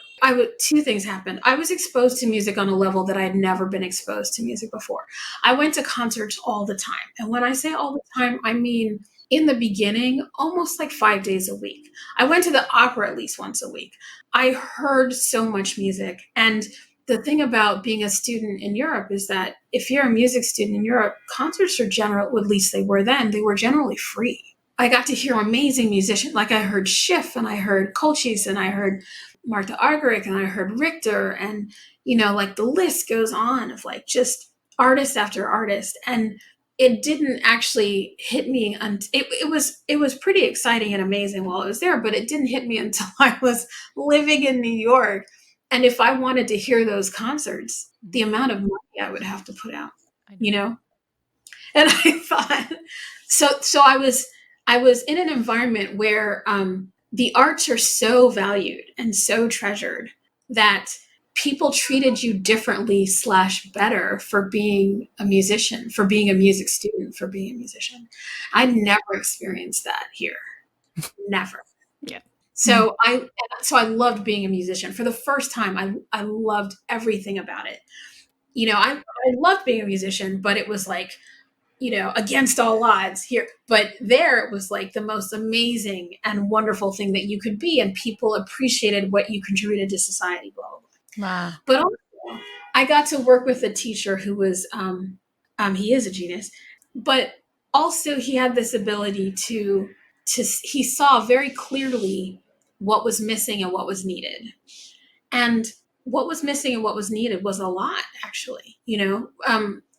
two things happened. I was exposed to music on a level that I had never been exposed to music before. I went to concerts all the time. And when I say all the time, I mean, in the beginning, almost like 5 days a week. I went to the opera at least once a week. I heard so much music. And the thing about being a student in Europe is that if you're a music student in Europe, concerts are at least they were then, they were generally free. I got to hear amazing musicians. Like I heard Schiff and I heard Colchis and I heard Martha Argerich and I heard Richter and, like the list goes on of like just artist after artist. And it didn't actually hit me. It was pretty exciting and amazing while I was there, but it didn't hit me until I was living in New York. And if I wanted to hear those concerts, the amount of money I would have to put out, And I thought, so I was in an environment where the arts are so valued and so treasured that people treated you differently / better for being a musician, for being a music student, for being a musician. I never experienced that here. Never. Yeah. So I loved being a musician. For the first time, I loved everything about it. I loved being a musician, but it was like, against all odds here. But there it was like the most amazing and wonderful thing that you could be. And people appreciated what you contributed to society, blah, blah, blah. Wow. But also, I got to work with a teacher who was, he is a genius, but also he had this ability he saw very clearly what was missing and what was needed. And what was missing and what was needed was a lot, actually.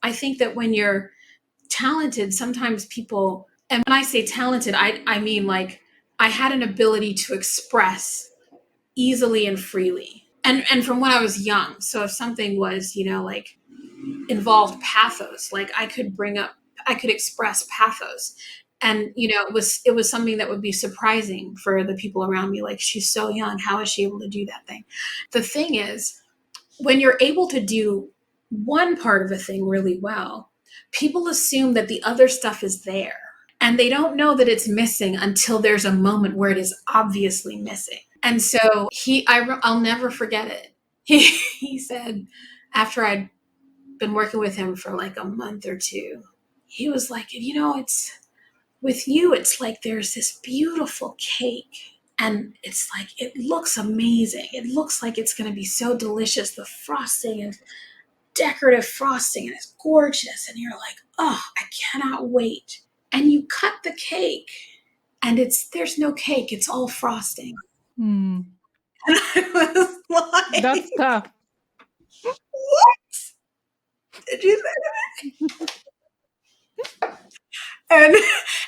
I think that when you're talented, sometimes people, and when I say talented, I mean like I had an ability to express easily and freely. And from when I was young. So if something was, like involved pathos, like I could express pathos. And, it was something that would be surprising for the people around me. Like, she's so young. How is she able to do that thing? The thing is, when you're able to do one part of a thing really well, people assume that the other stuff is there. And they don't know that it's missing until there's a moment where it is obviously missing. And so I'll never forget it. He said, after I'd been working with him for like a month or two, he was like, it's with you, it's like there's this beautiful cake and it's like, it looks amazing. It looks like it's going to be so delicious. The frosting and decorative frosting and it's gorgeous. And you're like, oh, I cannot wait. And you cut the cake and there's no cake. It's all frosting. Mm. And I was like, That's tough. what did you say? And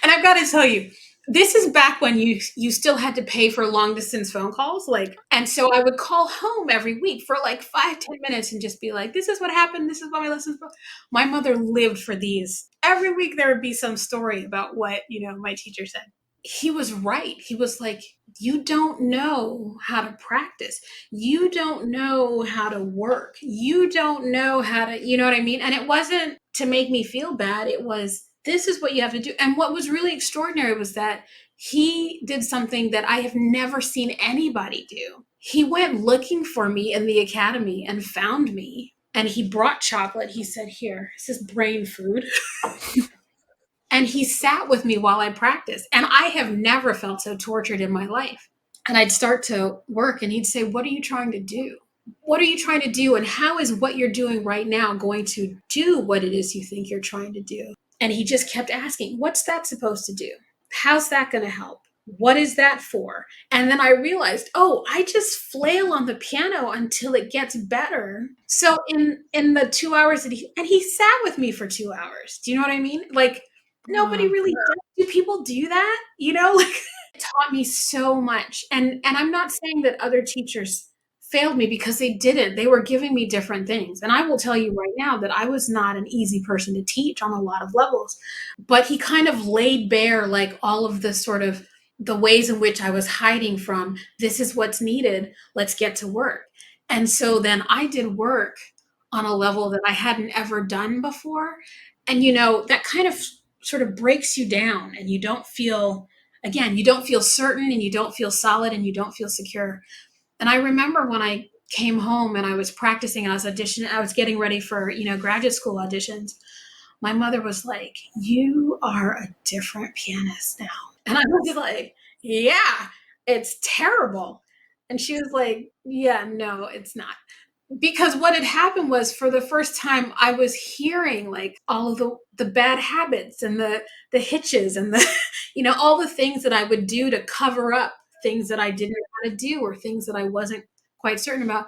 I've got to tell you, this is back when you still had to pay for long distance phone calls. And so I would call home every week for like 5-10 minutes and just be like, this is what happened. This is what my lessons were. My mother lived for these. Every week there would be some story about what, my teacher said. He was right. He was like, you don't know how to practice. You don't know how to work. You don't know how to, you know what I mean? And it wasn't to make me feel bad. It was, this is what you have to do. And what was really extraordinary was that he did something that I have never seen anybody do. He went looking for me in the academy and found me. And he brought chocolate. He said, here, this is brain food. And he sat with me while I practiced. And I have never felt so tortured in my life. And I'd start to work and he'd say, what are you trying to do? What are you trying to do? And how is what you're doing right now going to do what it is you think you're trying to do? And he just kept asking, what's that supposed to do? How's that going to help? What is that for? And then I realized, oh, I just flail on the piano until it gets better. So in the 2 hours that he sat with me for 2 hours. Do you know what I mean? Like, nobody really does. Do people do that? It taught me so much. And I'm not saying that other teachers failed me, because they didn't. They were giving me different things. And I will tell you right now that I was not an easy person to teach on a lot of levels. But he kind of laid bare like all of the sort of the ways in which I was hiding from, this is what's needed, let's get to work. And so then I did work on a level that I hadn't ever done before. And, that kind of sort of breaks you down, and you don't feel certain, and you don't feel solid, and you don't feel secure. And I remember when I came home and I was practicing, I was auditioning, I was getting ready for, graduate school auditions. My mother was like, you are a different pianist now. And I was like, yeah, it's terrible. And she was like, yeah, no, it's not. Because what had happened was, for the first time, I was hearing like all of the bad habits and the hitches and the, all the things that I would do to cover up things that I didn't know how to do, or things that I wasn't quite certain about.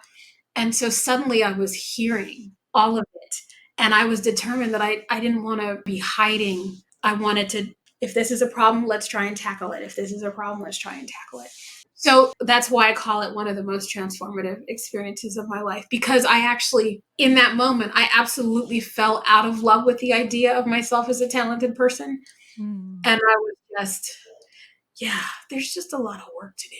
And so suddenly I was hearing all of it. And I was determined that I didn't want to be hiding. I wanted to, if this is a problem, let's try and tackle it. If this is a problem, let's try and tackle it. So that's why I call it one of the most transformative experiences of my life, because I actually, in that moment, I absolutely fell out of love with the idea of myself as a talented person. And I was just, there's just a lot of work to do.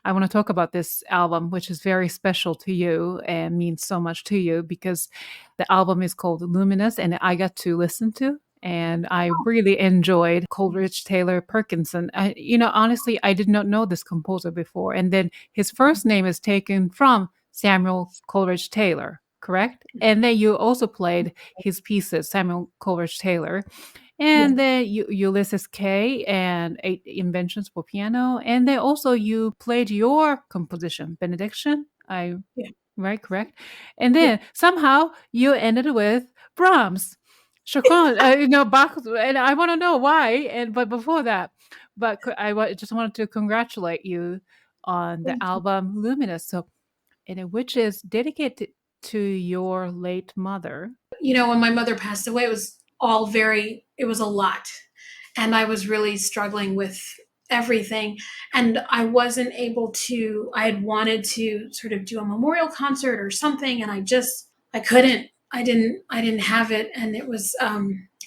I want to talk about this album, which is very special to you and means so much to you, because the album is called Luminous, and I got to listen to, and I really enjoyed Coleridge-Taylor Perkinson. Honestly, I did not know this composer before. And then his first name is taken from Samuel Coleridge-Taylor, correct? And then you also played his pieces, Samuel Coleridge-Taylor. And then Ulysses K and 8 Inventions for Piano. And then also you played your composition, Benediction. Right, correct? And then somehow you ended with Brahms. Chopin, Bach, and I want to know why. But before that, just wanted to congratulate you on the album Luminous. So, which is dedicated to your late mother. When my mother passed away, it was a lot. And I was really struggling with everything. And I wasn't able to, I had wanted to sort of do a memorial concert or something. And I couldn't, I didn't have it. And it was,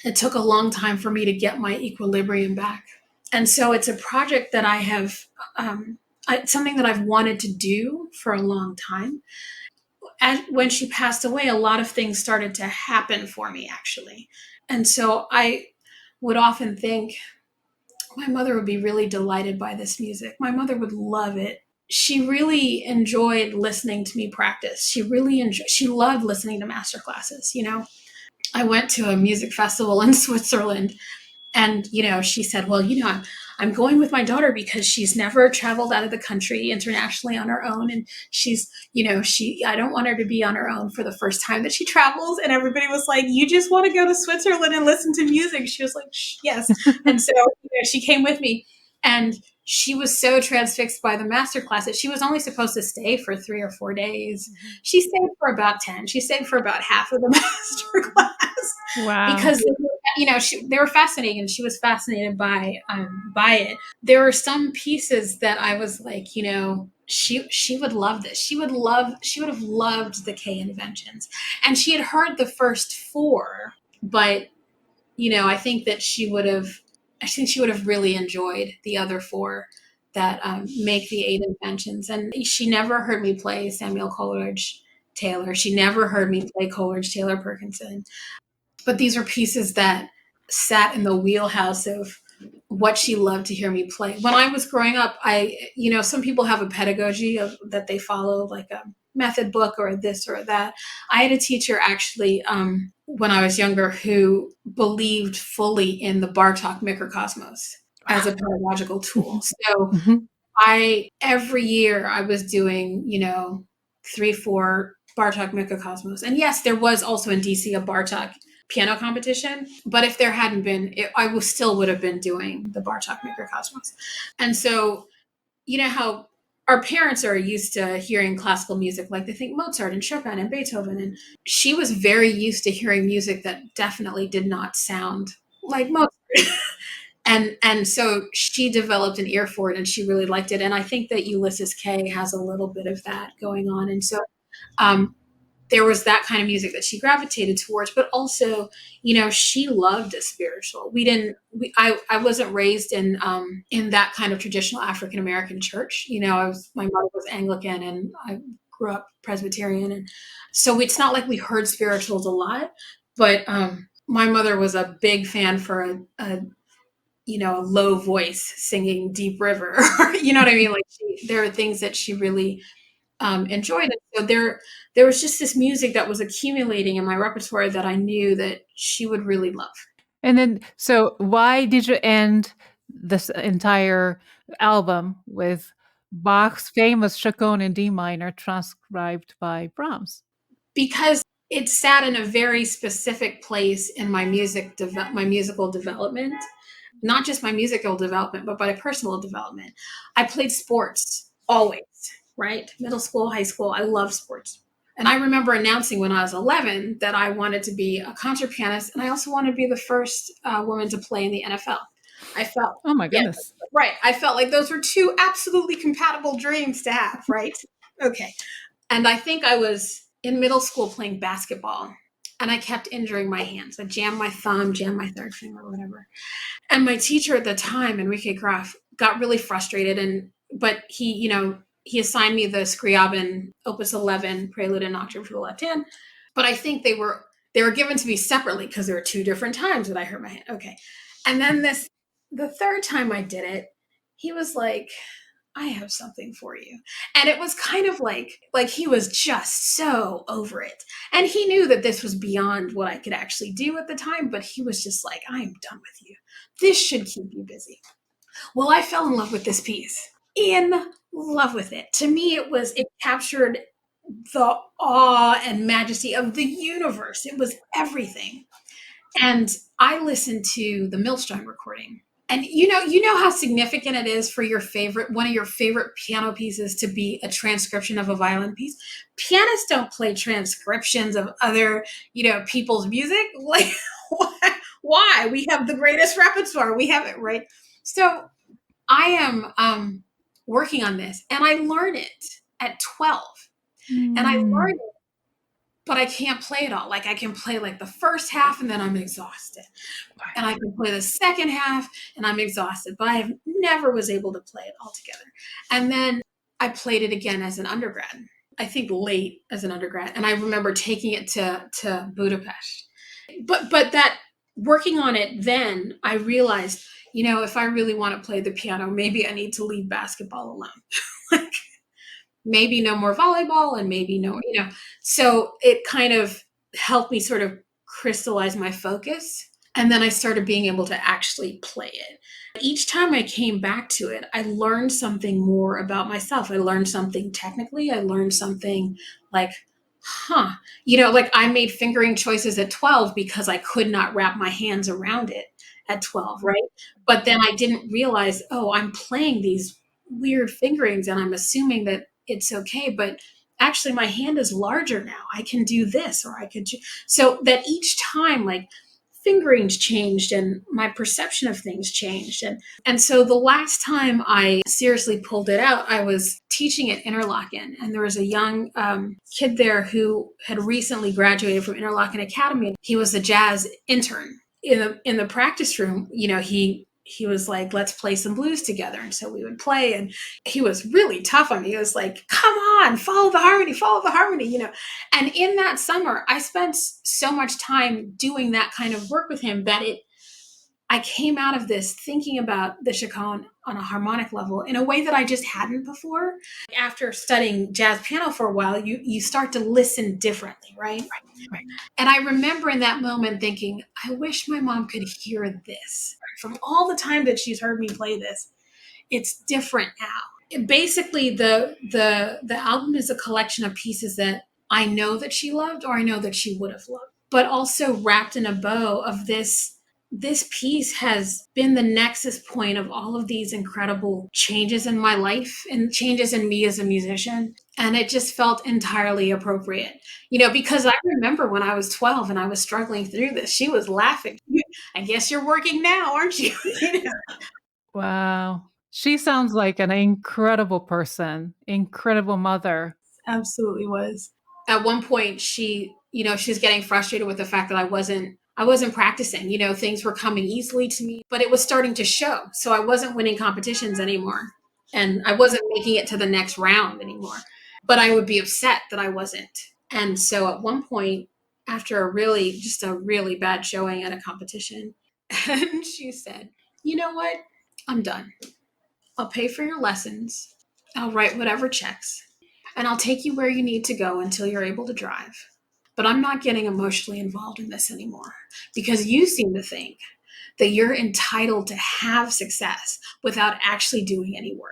it took a long time for me to get my equilibrium back. And so it's a project that I have, something that I've wanted to do for a long time. And when she passed away, a lot of things started to happen for me, actually. And so I would often think, my mother would be really delighted by this music. My mother would love it. She really enjoyed listening to me practice. She loved listening to master classes. I went to a music festival in Switzerland, and, she said, well, I'm going with my daughter because she's never traveled out of the country internationally on her own. And she's, I don't want her to be on her own for the first time that she travels. And everybody was like, you just want to go to Switzerland and listen to music. She was like, yes. And so she came with me, and she was so transfixed by the master class that she was only supposed to stay for 3 or 4 days. She stayed for about 10. She stayed for about half of the master class. Wow. Because they were fascinating, and she was fascinated by it. There were some pieces that I was like, she would love this. She would have loved the K inventions, and she had heard the first 4, but I think she would have really enjoyed the other 4 that make the 8 inventions. And she never heard me play Samuel Coleridge-Taylor. She never heard me play Coleridge-Taylor Perkinson. But these are pieces that sat in the wheelhouse of what she loved to hear me play. When I was growing up, some people have a pedagogy that they follow, like a method book or this or that. I had a teacher actually when I was younger who believed fully in the Bartok microcosmos as a pedagogical tool. So every year I was doing, 3-4 Bartok microcosmos. And yes, there was also in DC a Bartok piano competition, but if there hadn't been, I still would have been doing the Bartok microcosmos. And so, how our parents are used to hearing classical music, like they think Mozart and Chopin and Beethoven, and she was very used to hearing music that definitely did not sound like Mozart. And so she developed an ear for it, and she really liked it. And I think that Ulysses K has a little bit of that going on. And so there was that kind of music that she gravitated towards, but also, she loved a spiritual. I wasn't raised in that kind of traditional African American church. My mother was Anglican, and I grew up Presbyterian, and so it's not like we heard spirituals a lot. But my mother was a big fan for a low voice singing Deep River. You know what I mean? Like there are things that she really enjoyed it. So there was just this music that was accumulating in my repertoire that I knew that she would really love. And then, so why did you end this entire album with Bach's famous Chaconne in D minor transcribed by Brahms? Because it sat in a very specific place in my musical development, not just my musical development, but my personal development. I played sports always, right? Middle school, high school. I love sports. And I remember announcing when I was 11 that I wanted to be a concert pianist, and I also wanted to be the first woman to play in the NFL. I felt, oh my goodness, right. I felt like those were 2 absolutely compatible dreams to have, right? Okay. And I think I was in middle school playing basketball, and I kept injuring my hands. I jammed my thumb, jammed my third finger, whatever. And my teacher at the time, Enrique Graf, got really frustrated, but he assigned me the Scriabin Opus 11 Prelude and Nocturne for the left hand. But I think they were given to me separately because there were 2 different times that I hurt my hand. Okay. And then the third time I did it, he was like, I have something for you. And it was kind of like he was just so over it. And he knew that this was beyond what I could actually do at the time, but he was just like, I am done with you. This should keep you busy. Well, I fell in love with this piece. In love with it. To me, it captured the awe and majesty of the universe. It was everything. And I listened to the Milstein recording. And you know how significant it is for one of your favorite piano pieces to be a transcription of a violin piece. Pianists don't play transcriptions of other, people's music. Like, why? We have the greatest repertoire. We have it, right? So I am working on this, and I learned it at 12. And I learned it but I can't play it all. Like I can play like the first half and then I'm exhausted. And I can play the second half and I'm exhausted, but I have never was able to play it all together. And then I played it again as an undergrad, I think late as an undergrad. And I remember taking it to Budapest. But that working on it, then I realized, you know, if I really want to play the piano, maybe I need to leave basketball alone. Like maybe no more volleyball and maybe no, you know. So it kind of helped me sort of crystallize my focus. And then I started being able to actually play it. Each time I came back to it, I learned something more about myself. I learned something technically. I learned something like, you know, like I made fingering choices at 12 because I could not wrap my hands around it at 12, right? But then I didn't realize, oh, I'm playing these weird fingerings and I'm assuming that it's okay, but actually my hand is larger now. I can do this or I could do, so that each time like fingerings changed and my perception of things changed. And so the last time I seriously pulled it out, I was teaching at Interlochen, and there was a young kid there who had recently graduated from Interlochen Academy. He was a jazz intern. In the practice room, you know, he was like, let's play some blues together. And so we would play, and he was really tough on me. He was like, come on, follow the harmony, you know. And in that summer, I spent so much time doing that kind of work with him that I came out of this thinking about the chaconne on a harmonic level in a way that I just hadn't before. After studying jazz piano for a while, you start to listen differently, right? Right. And I remember in that moment thinking, I wish my mom could hear this. From all the time that she's heard me play this, it's different now. Basically, the album is a collection of pieces that I know that she loved or I know that she would have loved, but also wrapped in a bow of this piece has been the nexus point of all of these incredible changes in my life and changes in me as a musician. And it just felt entirely appropriate, you know, because I remember when I was 12 and I was struggling through this, she was laughing. I guess you're working now, aren't you? You know? Wow. She sounds like an incredible person, incredible mother. Absolutely was. At one point, she was getting frustrated with the fact that I wasn't practicing. You know, things were coming easily to me, but it was starting to show. So I wasn't winning competitions anymore, and I wasn't making it to the next round anymore. But I would be upset that I wasn't. And so at one point, after a really bad showing at a competition, and she said, "You know what? I'm done. I'll pay for your lessons. I'll write whatever checks, and I'll take you where you need to go until you're able to drive. But I'm not getting emotionally involved in this anymore because you seem to think that you're entitled to have success without actually doing any work.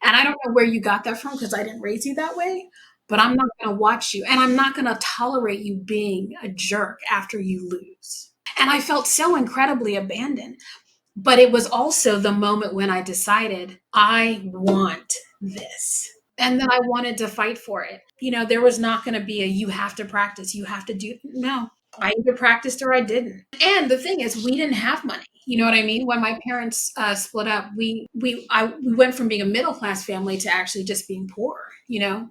And I don't know where you got that from because I didn't raise you that way, but I'm not going to watch you and I'm not going to tolerate you being a jerk after you lose." And I felt so incredibly abandoned. But it was also the moment when I decided I want this. And then I wanted to fight for it. You know, there was not going to be a you have to practice, you have to do. No, I either practiced or I didn't. And the thing is, we didn't have money. You know what I mean? When my parents split up, we went from being a middle class family to actually just being poor. You know,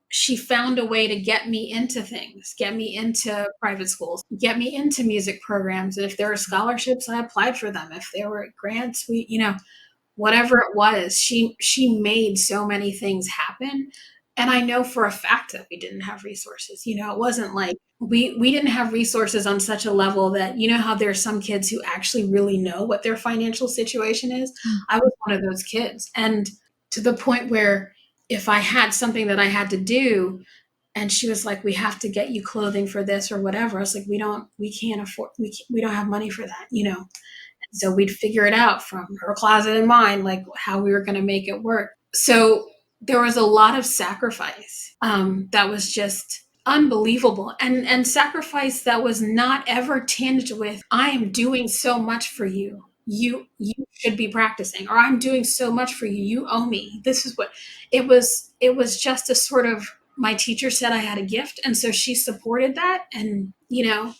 she found a way to get me into things, get me into private schools, get me into music programs. And if there were scholarships, I applied for them. If there were grants, whatever it was, she made so many things happen. And I know for a fact that we didn't have resources. You know, it wasn't like we didn't have resources on such a level that, you know, how there are some kids who actually really know what their financial situation is. I was one of those kids. And to the point where if I had something that I had to do and she was like, we have to get you clothing for this or whatever, I was like, we can't afford, we don't have money for that, you know? So we'd figure it out from her closet and mine, like how we were going to make it work. So there was a lot of sacrifice that was just unbelievable, and sacrifice that was not ever tinged with, I am doing so much for you. You should be practicing, or I'm doing so much for you. You owe me. This is what it was. It was just a sort of, my teacher said I had a gift. And so she supported that. And, you know,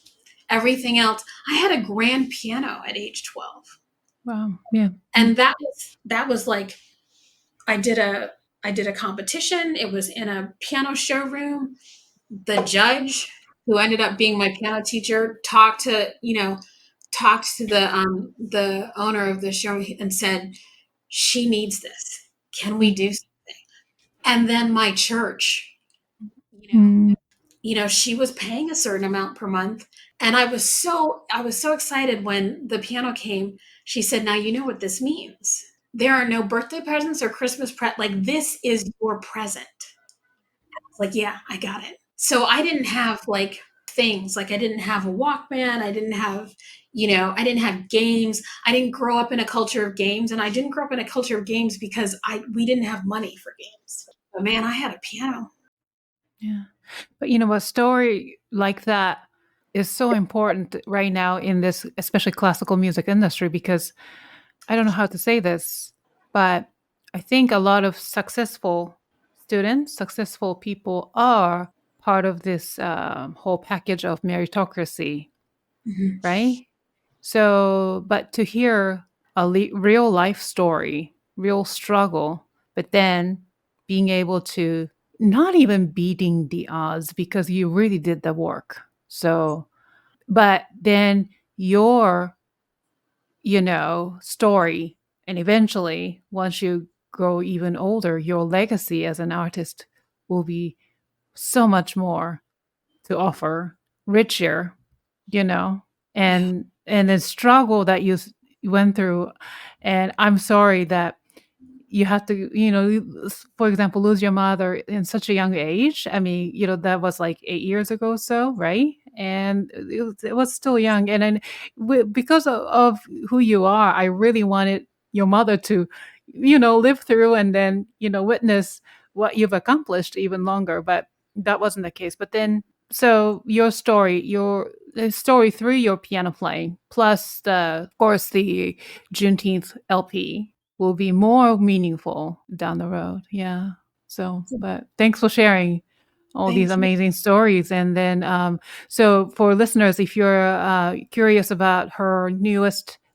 everything else. I had a grand piano at age 12. Wow. Yeah. And that was like, I did a competition. It was in a piano showroom. the judge, who ended up being my piano teacher, talked to the owner of the show and said, she needs this. Can we do something? And then my church, Mm. she was paying a certain amount per month. And I was so excited when the piano came. She said, now you know what this means. There are no birthday presents or Christmas like this is your present. Like, yeah, I got it. So I didn't have like things, like I didn't have a Walkman. I didn't have, I didn't have games. I didn't grow up in a culture of games, and I didn't grow up in a culture of games because we didn't have money for games. But man, I had a piano. Yeah. But a story like that is so important right now in this, especially classical music industry, because I don't know how to say this, but I think a lot of successful students, successful people are part of this whole package of meritocracy, Mhm. right? So, but to hear a real life story, real struggle, but then being able to not even beating the odds because you really did the work. So, but then your, story, and eventually, once you grow even older, your legacy as an artist will be so much more to offer, richer, you know, Yeah. and the struggle that you went through. And I'm sorry that you had to, for example, lose your mother in such a young age. I mean, that was like 8 years ago, so right, and it was still young. And then because of who you are, I really wanted your mother to, live through and then witness what you've accomplished even longer. But that wasn't the case. But then, so the story through your piano playing, plus of course, the Juneteenth LP will be more meaningful down the road. Yeah. So, but thanks for sharing all these Thank you. amazing stories. And then, so for listeners, if you're curious about her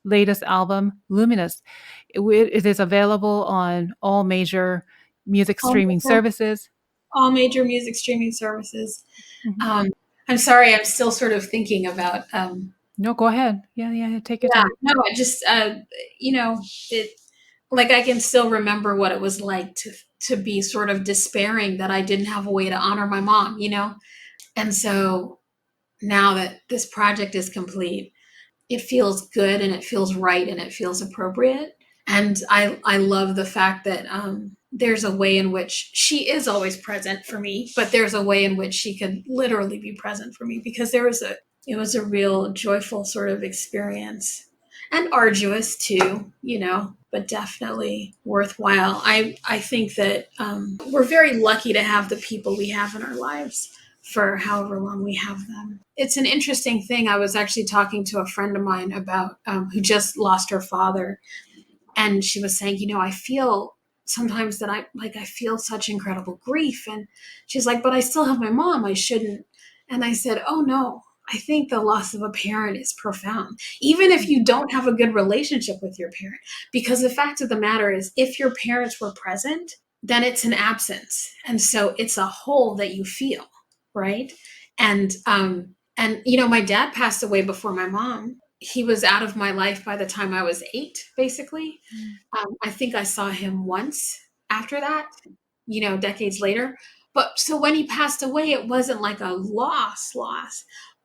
latest album, Luminous, it is available on all major music streaming services. All major music streaming services. Mhm. I'm sorry, I'm still sort of thinking about. No, go ahead. Yeah, take your Yeah, time. no, I just, it, like I can still remember what it was like to be sort of despairing that I didn't have a way to honor my mom, And so now that this project is complete, it feels good and it feels right and it feels appropriate. And I love the fact that there's a way in which she is always present for me, but there's a way in which she could literally be present for me, because it was a real joyful sort of experience, and arduous too, but definitely worthwhile. I think that we're very lucky to have the people we have in our lives for however long we have them. It's an interesting thing. I was actually talking to a friend of mine about who just lost her father, and she was saying, I feel sometimes that I feel such incredible grief, and she's like, but I still have my mom. I shouldn't. And I said, oh no. I think the loss of a parent is profound, even if you don't have a good relationship with your parent, because the fact of the matter is, if your parents were present, then it's an absence. And so it's a hole that you feel, right? And my dad passed away before my mom. He was out of my life by the time I was 8, basically. I think I saw him once after that, decades later. But so when he passed away, it wasn't like a loss,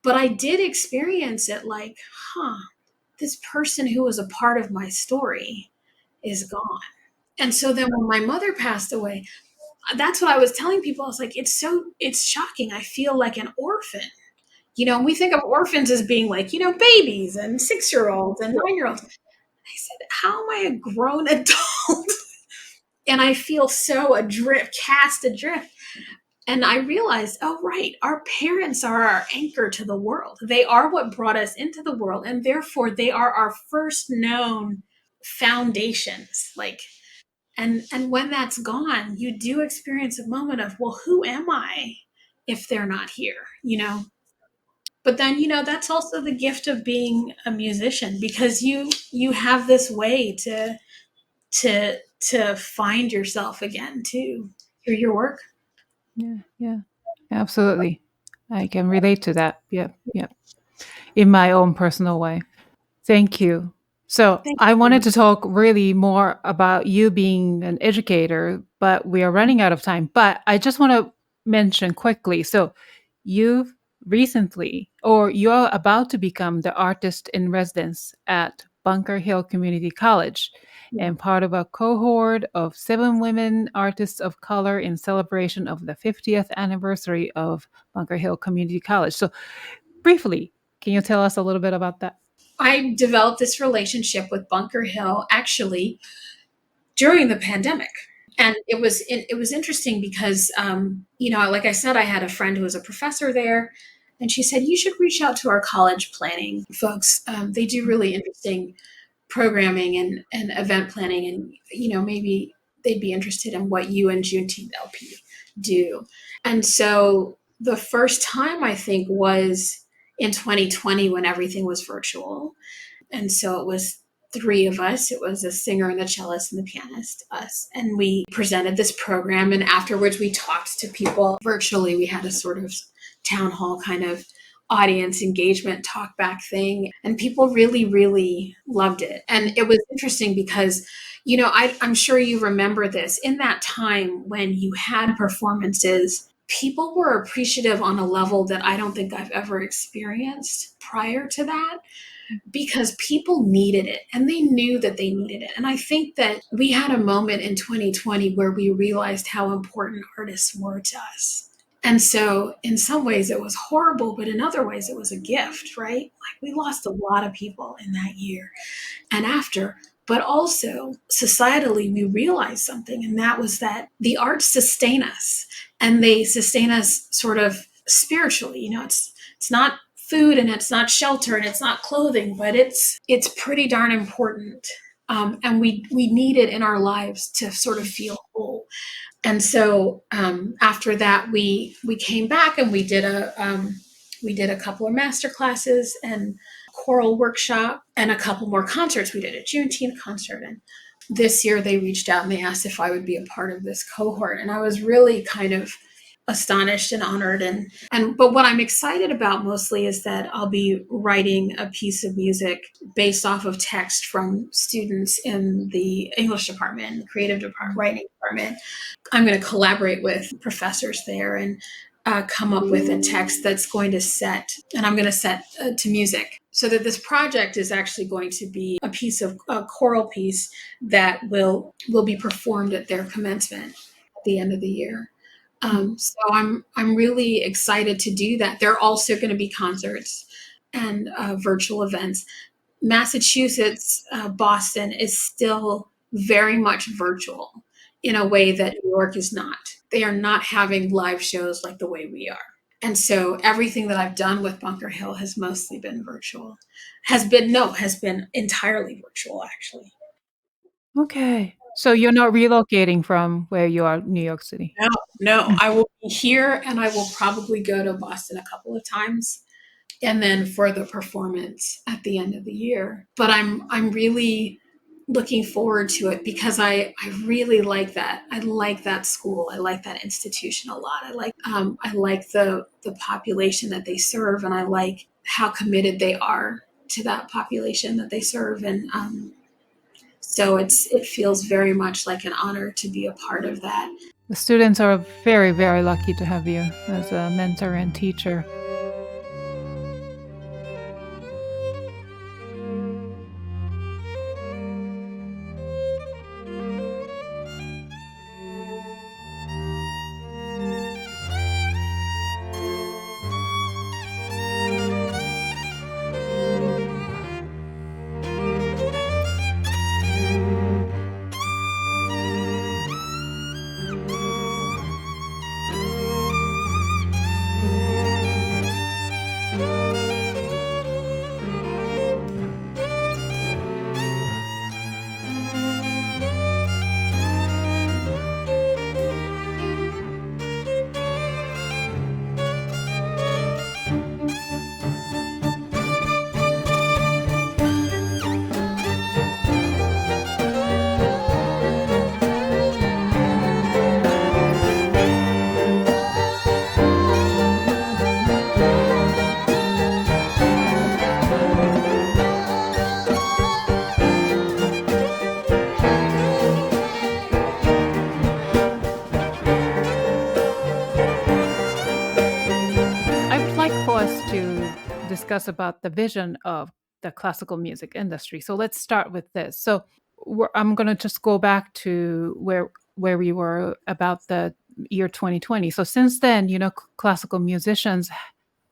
but I did experience it like, this person who was a part of my story is gone. And so then when my mother passed away, that's what I was telling people. I was like, it's shocking. I feel like an orphan. And we think of orphans as being like, babies and 6-year-olds and 9-year-olds. I said, how am I a grown adult? And I feel so cast adrift. And I realized, oh, right, our parents are our anchor to the world. They are what brought us into the world. And therefore, they are our first known foundations. And when that's gone, you do experience a moment of, well, who am I if they're not here? But then, that's also the gift of being a musician, because you have this way to find yourself again too through your work. Yeah. Absolutely. I can relate to that. Yep. Yep. In my own personal way. Thank you. So Thank I you. wanted to talk really more about you being an educator, but we are running out of time. But I just want to mention quickly. So you've recently, or you're about to become the artist in residence at Bunker Hill Community College Yeah. and part of a cohort of 7 women artists of color in celebration of the 50th anniversary of Bunker Hill Community College. So briefly, can you tell us a little bit about that? I developed this relationship with Bunker Hill actually during the pandemic. And it was interesting because like I said, I had a friend who was a professor there, and she said you should reach out to our college planning folks. They do really interesting programming and event planning, and maybe they'd be interested in what you and Juneteenth LP do. And so the first time I think was in 2020 when everything was virtual. And so it was 3 of us. It was a singer and a cellist and the pianist, us. And we presented this program. And afterwards, we talked to people virtually. We had a sort of town hall kind of audience engagement talk back thing. And people really, really loved it. And it was interesting because, I'm sure you remember this. In that time when you had performances, people were appreciative on a level that I don't think I've ever experienced prior to that, because people needed it and they knew that they needed it. And I think that we had a moment in 2020 where we realized how important artists were to us. And so in some ways it was horrible, but in other ways it was a gift, right? Like we lost a lot of people in that year and after. But also societally, we realized something, and that was that the arts sustain us, and they sustain us sort of spiritually. It's not food and it's not shelter and it's not clothing, but it's pretty darn important. And we need it in our lives to sort of feel whole. And so after that, we came back and we did a couple of master classes and choral workshop and a couple more concerts. We did a Juneteenth concert, and this year they reached out and they asked if I would be a part of this cohort, and I was really kind of astonished and honored. But what I'm excited about mostly is that I'll be writing a piece of music based off of text from students in the English department, the creative department, writing department. I'm going to collaborate with professors there and come up with a text that's going to set, and I'm going to set to music, so that this project is actually going to be a choral piece that will be performed at their commencement at the end of the year. So I'm really excited to do that. There are also going to be concerts and virtual events. Massachusetts, Boston is still very much virtual in a way that New York is not. They are not having live shows like the way we are. And so everything that I've done with Bunker Hill has mostly been virtual. Has been entirely virtual, actually. Okay. So you're not relocating from where you are, New York City? No, I will be here, and I will probably go to Boston a couple of times, and then for the performance at the end of the year. But I'm really looking forward to it because I really like that. I like that school. I like that institution a lot. I like the population that they serve, and I like how committed they are to that population that they serve. And so it feels very much like an honor to be a part of that. The students are very, very lucky to have you as a mentor and teacher. discuss about the vision of the classical music industry. So let's start with this. So I'm going to just go back to where we were about the year 2020. So since then, classical musicians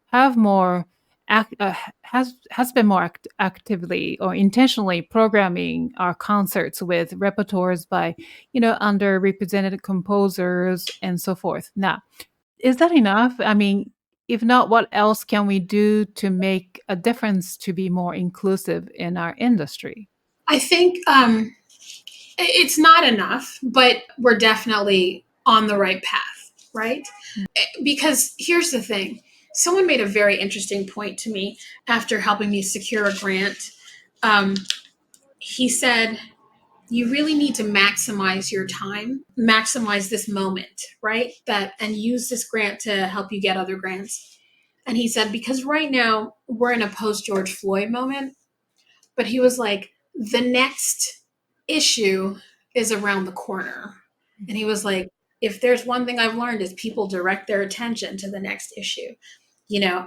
have more has been more actively or intentionally programming our concerts with repertoires by underrepresented composers and so forth. Now, is that enough? I mean, if not, what else can we do to make a difference to be more inclusive in our industry? I think it's not enough, but we're definitely on the right path, right? Because here's the thing. Someone made a very interesting point to me after helping me secure a grant. He said, you really need to maximize your time, maximize this moment, right? And use this grant to help you get other grants. And he said, because right now we're in a post George Floyd moment, but he was like, the next issue is around the corner. And he was like, if there's one thing I've learned is people direct their attention to the next issue,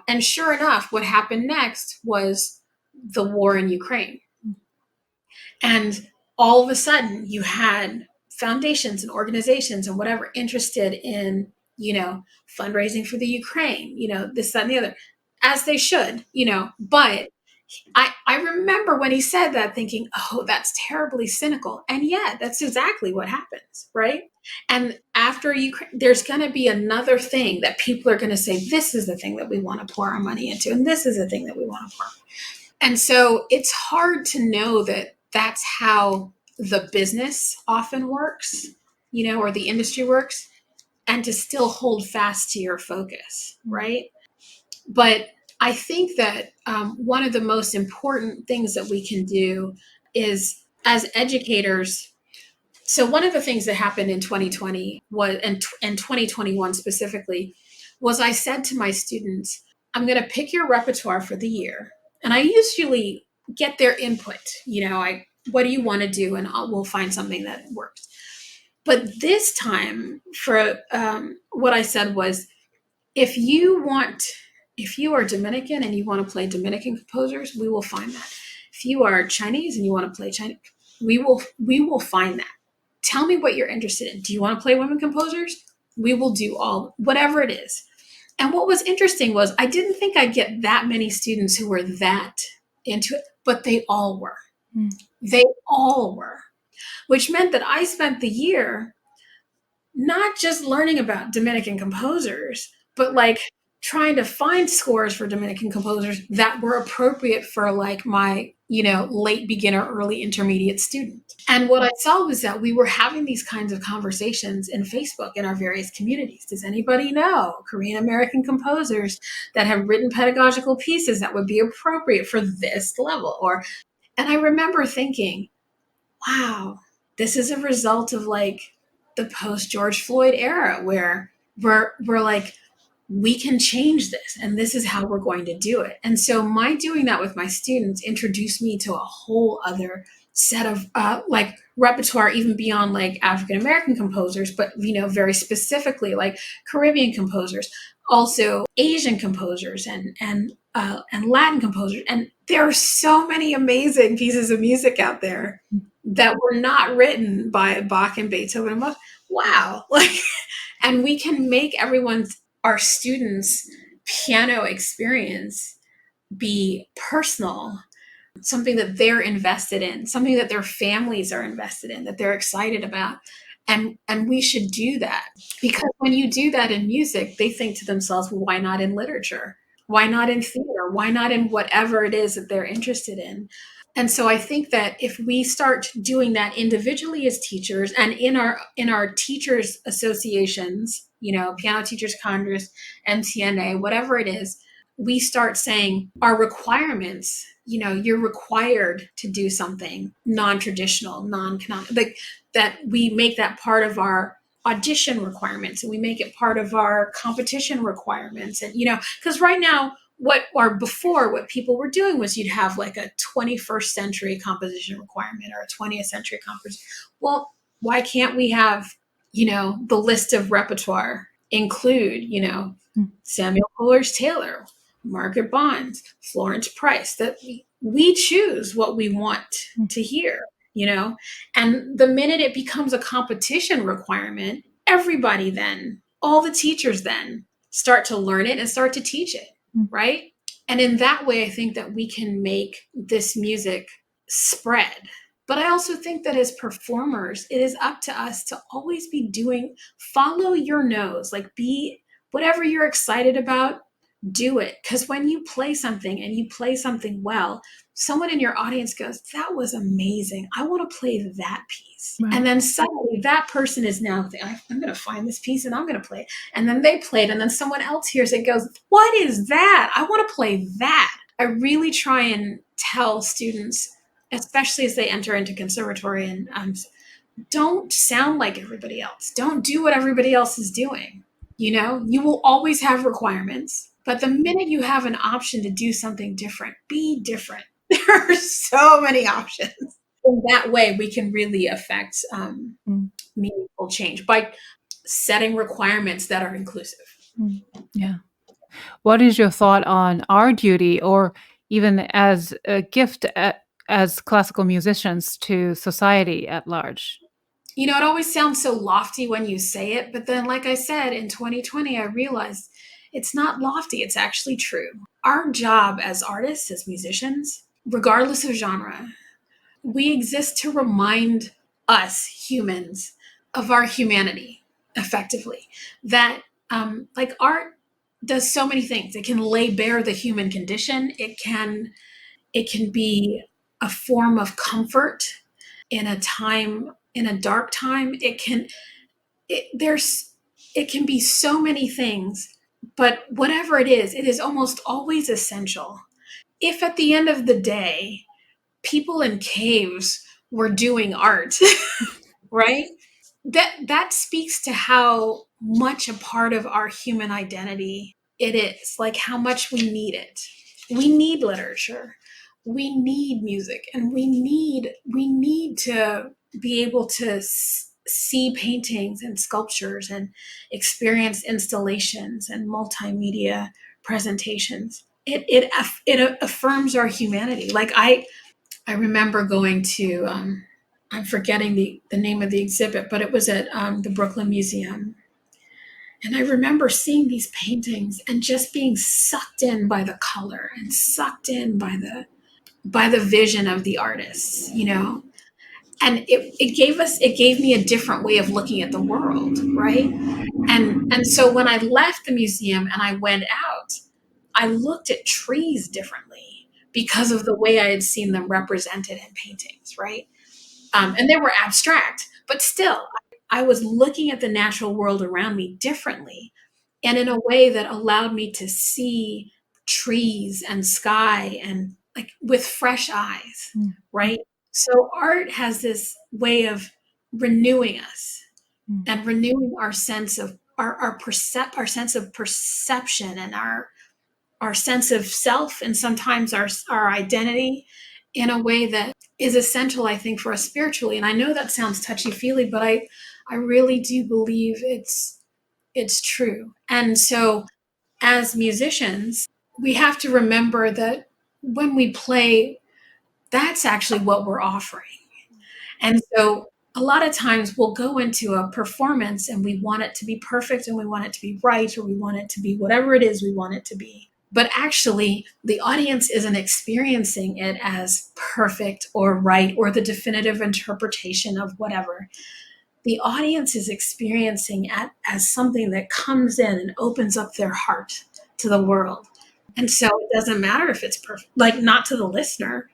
and sure enough, what happened next was the war in Ukraine. And all of a sudden you had foundations and organizations and whatever interested in, fundraising for the Ukraine, this, that, and the other, as they should, but I remember when he said that thinking, oh, that's terribly cynical. And yet that's exactly what happens, right? And after Ukraine, there's going to be another thing that people are going to say, this is the thing that we want to pour our money into. And this is the thing that we want to pour. And so it's hard to know that that's how the business often works, or the industry works, and to still hold fast to your focus, right? But I think that one of the most important things that we can do is, as educators, so one of the things that happened in 2020 was, and 2021 specifically, was I said to my students, I'm going to pick your repertoire for the year. And I usually get their input, what do you want to do? And we'll find something that works. But this time, for what I said was, if you are Dominican and you want to play Dominican composers, we will find that. If you are Chinese and you want to play Chinese, we will find that. Tell me what you're interested in. Do you want to play women composers? We will do whatever it is. And what was interesting was I didn't think I'd get that many students who were that into it, but they all were. They all were, which meant that I spent the year not just learning about Dominican composers, but like trying to find scores for Dominican composers that were appropriate for like my, late beginner, early intermediate student. And what I saw was that we were having these kinds of conversations in Facebook in our various communities. Does anybody know Korean American composers that have written pedagogical pieces that would be appropriate for this level? And I remember thinking, wow, this is a result of like the post George Floyd era where we're like, we can change this and this is how we're going to do it. And so my doing that with my students introduced me to a whole other set of like repertoire, even beyond like African American composers, but very specifically like Caribbean composers, also Asian composers and Latin composers. And there are so many amazing pieces of music out there that were not written by Bach and Beethoven and Mozart. Wow. And we can make our students' piano experience be personal, something that they're invested in, something that their families are invested in, that they're excited about. And we should do that, because when you do that in music, they think to themselves, well, why not in literature? Why not in theater? Why not in whatever it is that they're interested in? And so I think that if we start doing that individually as teachers and in our teachers associations, Piano Teachers Congress, MTNA, whatever it is, we start saying our requirements, you're required to do something non-traditional, non-canonical, like that we make that part of our audition requirements and we make it part of our competition requirements. And, because right now, what people were doing was you'd have like a 21st century composition requirement or a 20th century composition. Well, why can't we have, the list of repertoire include, Samuel Coleridge-Taylor? Margaret Bonds, Florence Price, that we choose what we want to hear, you know? And the minute it becomes a competition requirement, everybody then, all the teachers then start to learn it and start to teach it, right? And in that way, I think that we can make this music spread. But I also think that as performers, it is up to us to always be doing, follow your nose, like be whatever you're excited about, do it. Because when you play something and you play something well, someone in your audience goes, that was amazing. I want to play that piece. Right. And then suddenly that person is now thinking, I'm going to find this piece and I'm going to play it. And then they play it. And then someone else hears it and goes, what is that? I want to play that. I really try and tell students, especially as they enter into conservatory, and don't sound like everybody else. Don't do what everybody else is doing. You know, you will always have requirements, but the minute you have an option to do something different, be different. There are so many options. In that way, we can really affect meaningful change by setting requirements that are inclusive. Yeah. What is your thought on our duty, or even as a gift as classical musicians, to society at large? You know, it always sounds so lofty when you say it, but then, like I said, in 2020, I realized it's not lofty, it's actually true. Our job as artists, as musicians, regardless of genre, we exist to remind us humans of our humanity, effectively. That, like, art does so many things. It can lay bare the human condition. It can be a form of comfort in a time, in a dark time. It can be so many things, but whatever it is almost always essential. If at the end of the day, people in caves were doing art, right? That speaks to how much a part of our human identity it is, like how much we need it. We need literature. We need music, and we need to be able to see paintings and sculptures and experience installations and multimedia presentations. It affirms our humanity. Like I remember going to I'm forgetting the name of the exhibit, but it was at the Brooklyn Museum. And I remember seeing these paintings and just being sucked in by the color and sucked in by the vision of the artists, you know. And it gave me a different way of looking at the world, right? And so when I left the museum and I went out, I looked at trees differently because of the way I had seen them represented in paintings, right? And they were abstract, but still, I was looking at the natural world around me differently, and in a way that allowed me to see trees and sky and like with fresh eyes, right? So art has this way of renewing us and renewing our sense of our sense of perception and our sense of self, and sometimes our identity, in a way that is essential, I think, for us spiritually. And I know that sounds touchy-feely, but I really do believe it's true. And so as musicians, we have to remember that when we play, that's actually what we're offering. And so a lot of times we'll go into a performance and we want it to be perfect and we want it to be right, or we want it to be whatever it is we want it to be. But actually, the audience isn't experiencing it as perfect or right or the definitive interpretation of whatever. The audience is experiencing it as something that comes in and opens up their heart to the world. And so it doesn't matter if it's perfect, like not to the listener.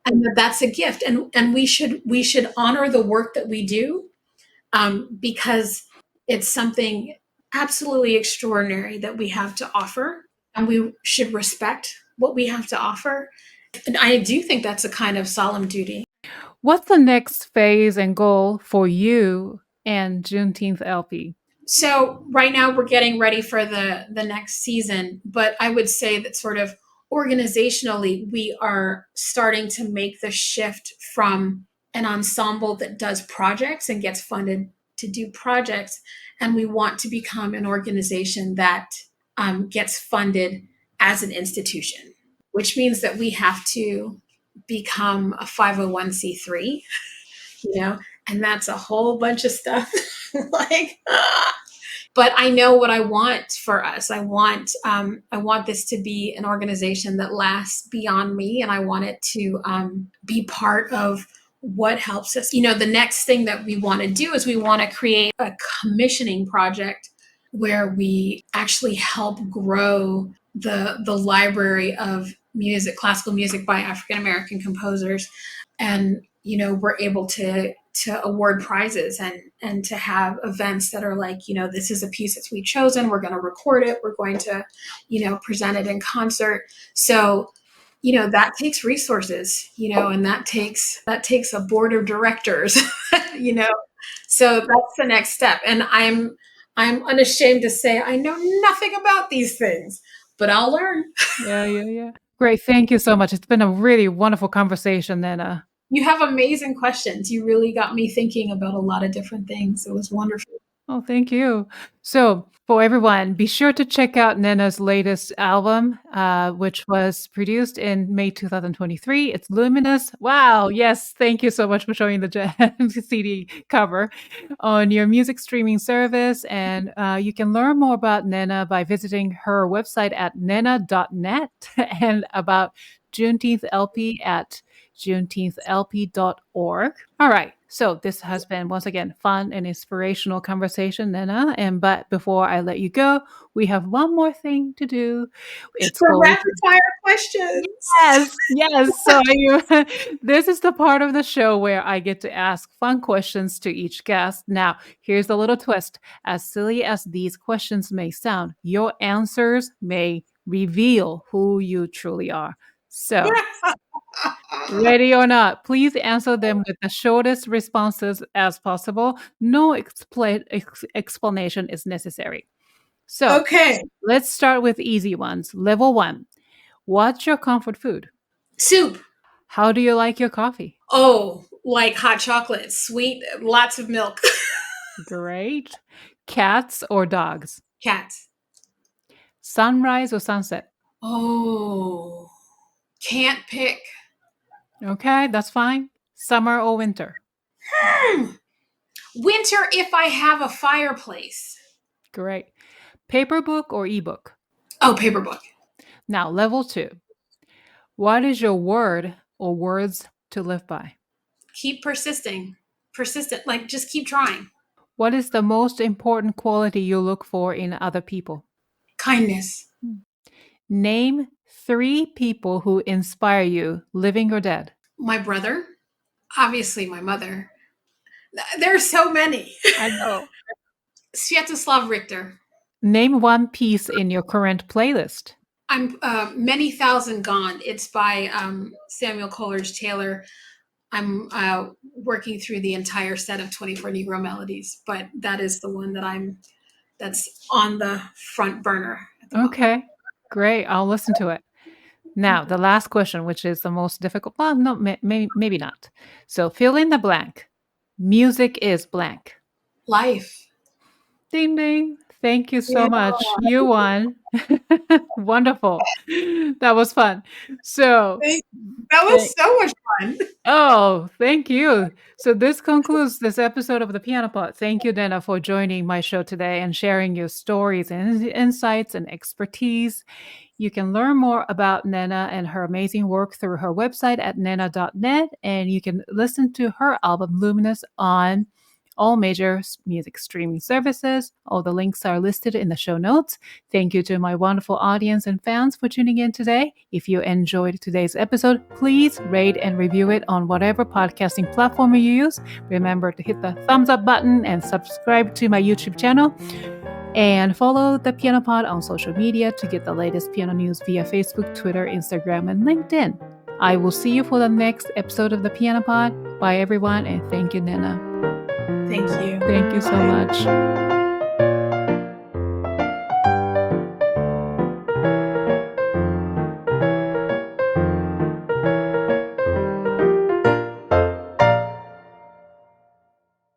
And that's a gift. And we should honor the work that we do, because it's something absolutely extraordinary that we have to offer. And we should respect what we have to offer. And I do think that's a kind of solemn duty. What's the next phase and goal for you and Juneteenth LP? So right now we're getting ready for the next season, but I would say that sort of organizationally, we are starting to make the shift from an ensemble that does projects and gets funded to do projects. And we want to become an organization that gets funded as an institution, which means that we have to become a 501c3, and that's a whole bunch of stuff. But I know what I want for us. I want this to be an organization that lasts beyond me, and I want it to be part of what helps us. The next thing that we want to do is we want to create a commissioning project where we actually help grow the library of music, classical music by African American composers, and we're able to award prizes and to have events that are like, this is a piece that we've chosen. We're going to record it. We're going to, present it in concert. So, that takes resources, and that takes a board of directors, So that's the next step. And I'm unashamed to say I know nothing about these things, but I'll learn. Yeah. Great. Thank you so much. It's been a really wonderful conversation, Nnenna. You have amazing questions. You really got me thinking about a lot of different things. It was wonderful. Oh, thank you. So for everyone, be sure to check out Nnenna's latest album, which was produced in May 2023. It's Luminous. Wow. Yes. Thank you so much for showing the CD cover on your music streaming service. And you can learn more about Nnenna by visiting her website at nnenna.net and about Juneteenth LP at juneteenth.lp.org. All right. So this has been, once again, fun and inspirational conversation, Nenna. But before I let you go, we have one more thing to do. It's for rapid fire questions. Yes. So this is the part of the show where I get to ask fun questions to each guest. Now, here's a little twist. As silly as these questions may sound, your answers may reveal who you truly are. So ready or not, please answer them with the shortest responses as possible. No explanation is necessary. So, okay, let's start with easy ones. Level 1. What's your comfort food? Soup. How do you like your coffee? Oh, like hot chocolate, sweet, lots of milk. Great. Cats or dogs? Cats. Sunrise or sunset? Oh, can't pick. Okay, that's fine. Summer or winter? Winter if I have a fireplace. Great. Paper book or ebook? Oh, paper book. Now, level 2. What is your word or words to live by? Keep persisting. Persistent, like just keep trying. What is the most important quality you look for in other people? Kindness. Name 3 people who inspire you, living or dead. My brother. Obviously, my mother. There are so many. I know. Sviatoslav Richter. Name 1 piece in your current playlist. I'm Many Thousand Gone. It's by Samuel Coleridge-Taylor. I'm working through the entire set of 24 Negro Melodies, but that is the one that's on the front burner. Okay, great. I'll listen to it. Now, the last question, which is the most difficult. Well, no, maybe not. So fill in the blank. Music is blank. Life. Ding, ding. Thank you so much. You won. Wonderful. That was fun. So that was so much fun. Oh, thank you. So this concludes this episode of The Piano Pod. Thank you, Nenna, for joining my show today and sharing your stories and insights and expertise. You can learn more about Nenna and her amazing work through her website at nnenna.net, and you can listen to her album Luminous on all major music streaming services. All the links are listed in the show notes. Thank you to my wonderful audience and fans for tuning in today. If you enjoyed today's episode, please rate and review it on whatever podcasting platform you use. Remember to hit the thumbs up button and subscribe to my YouTube channel. And follow the Piano Pod on social media to get the latest piano news via Facebook, Twitter, Instagram, and LinkedIn. I will see you for the next episode of the Piano Pod. Bye, everyone, and thank you, Nenna. Thank you. Thank you so much.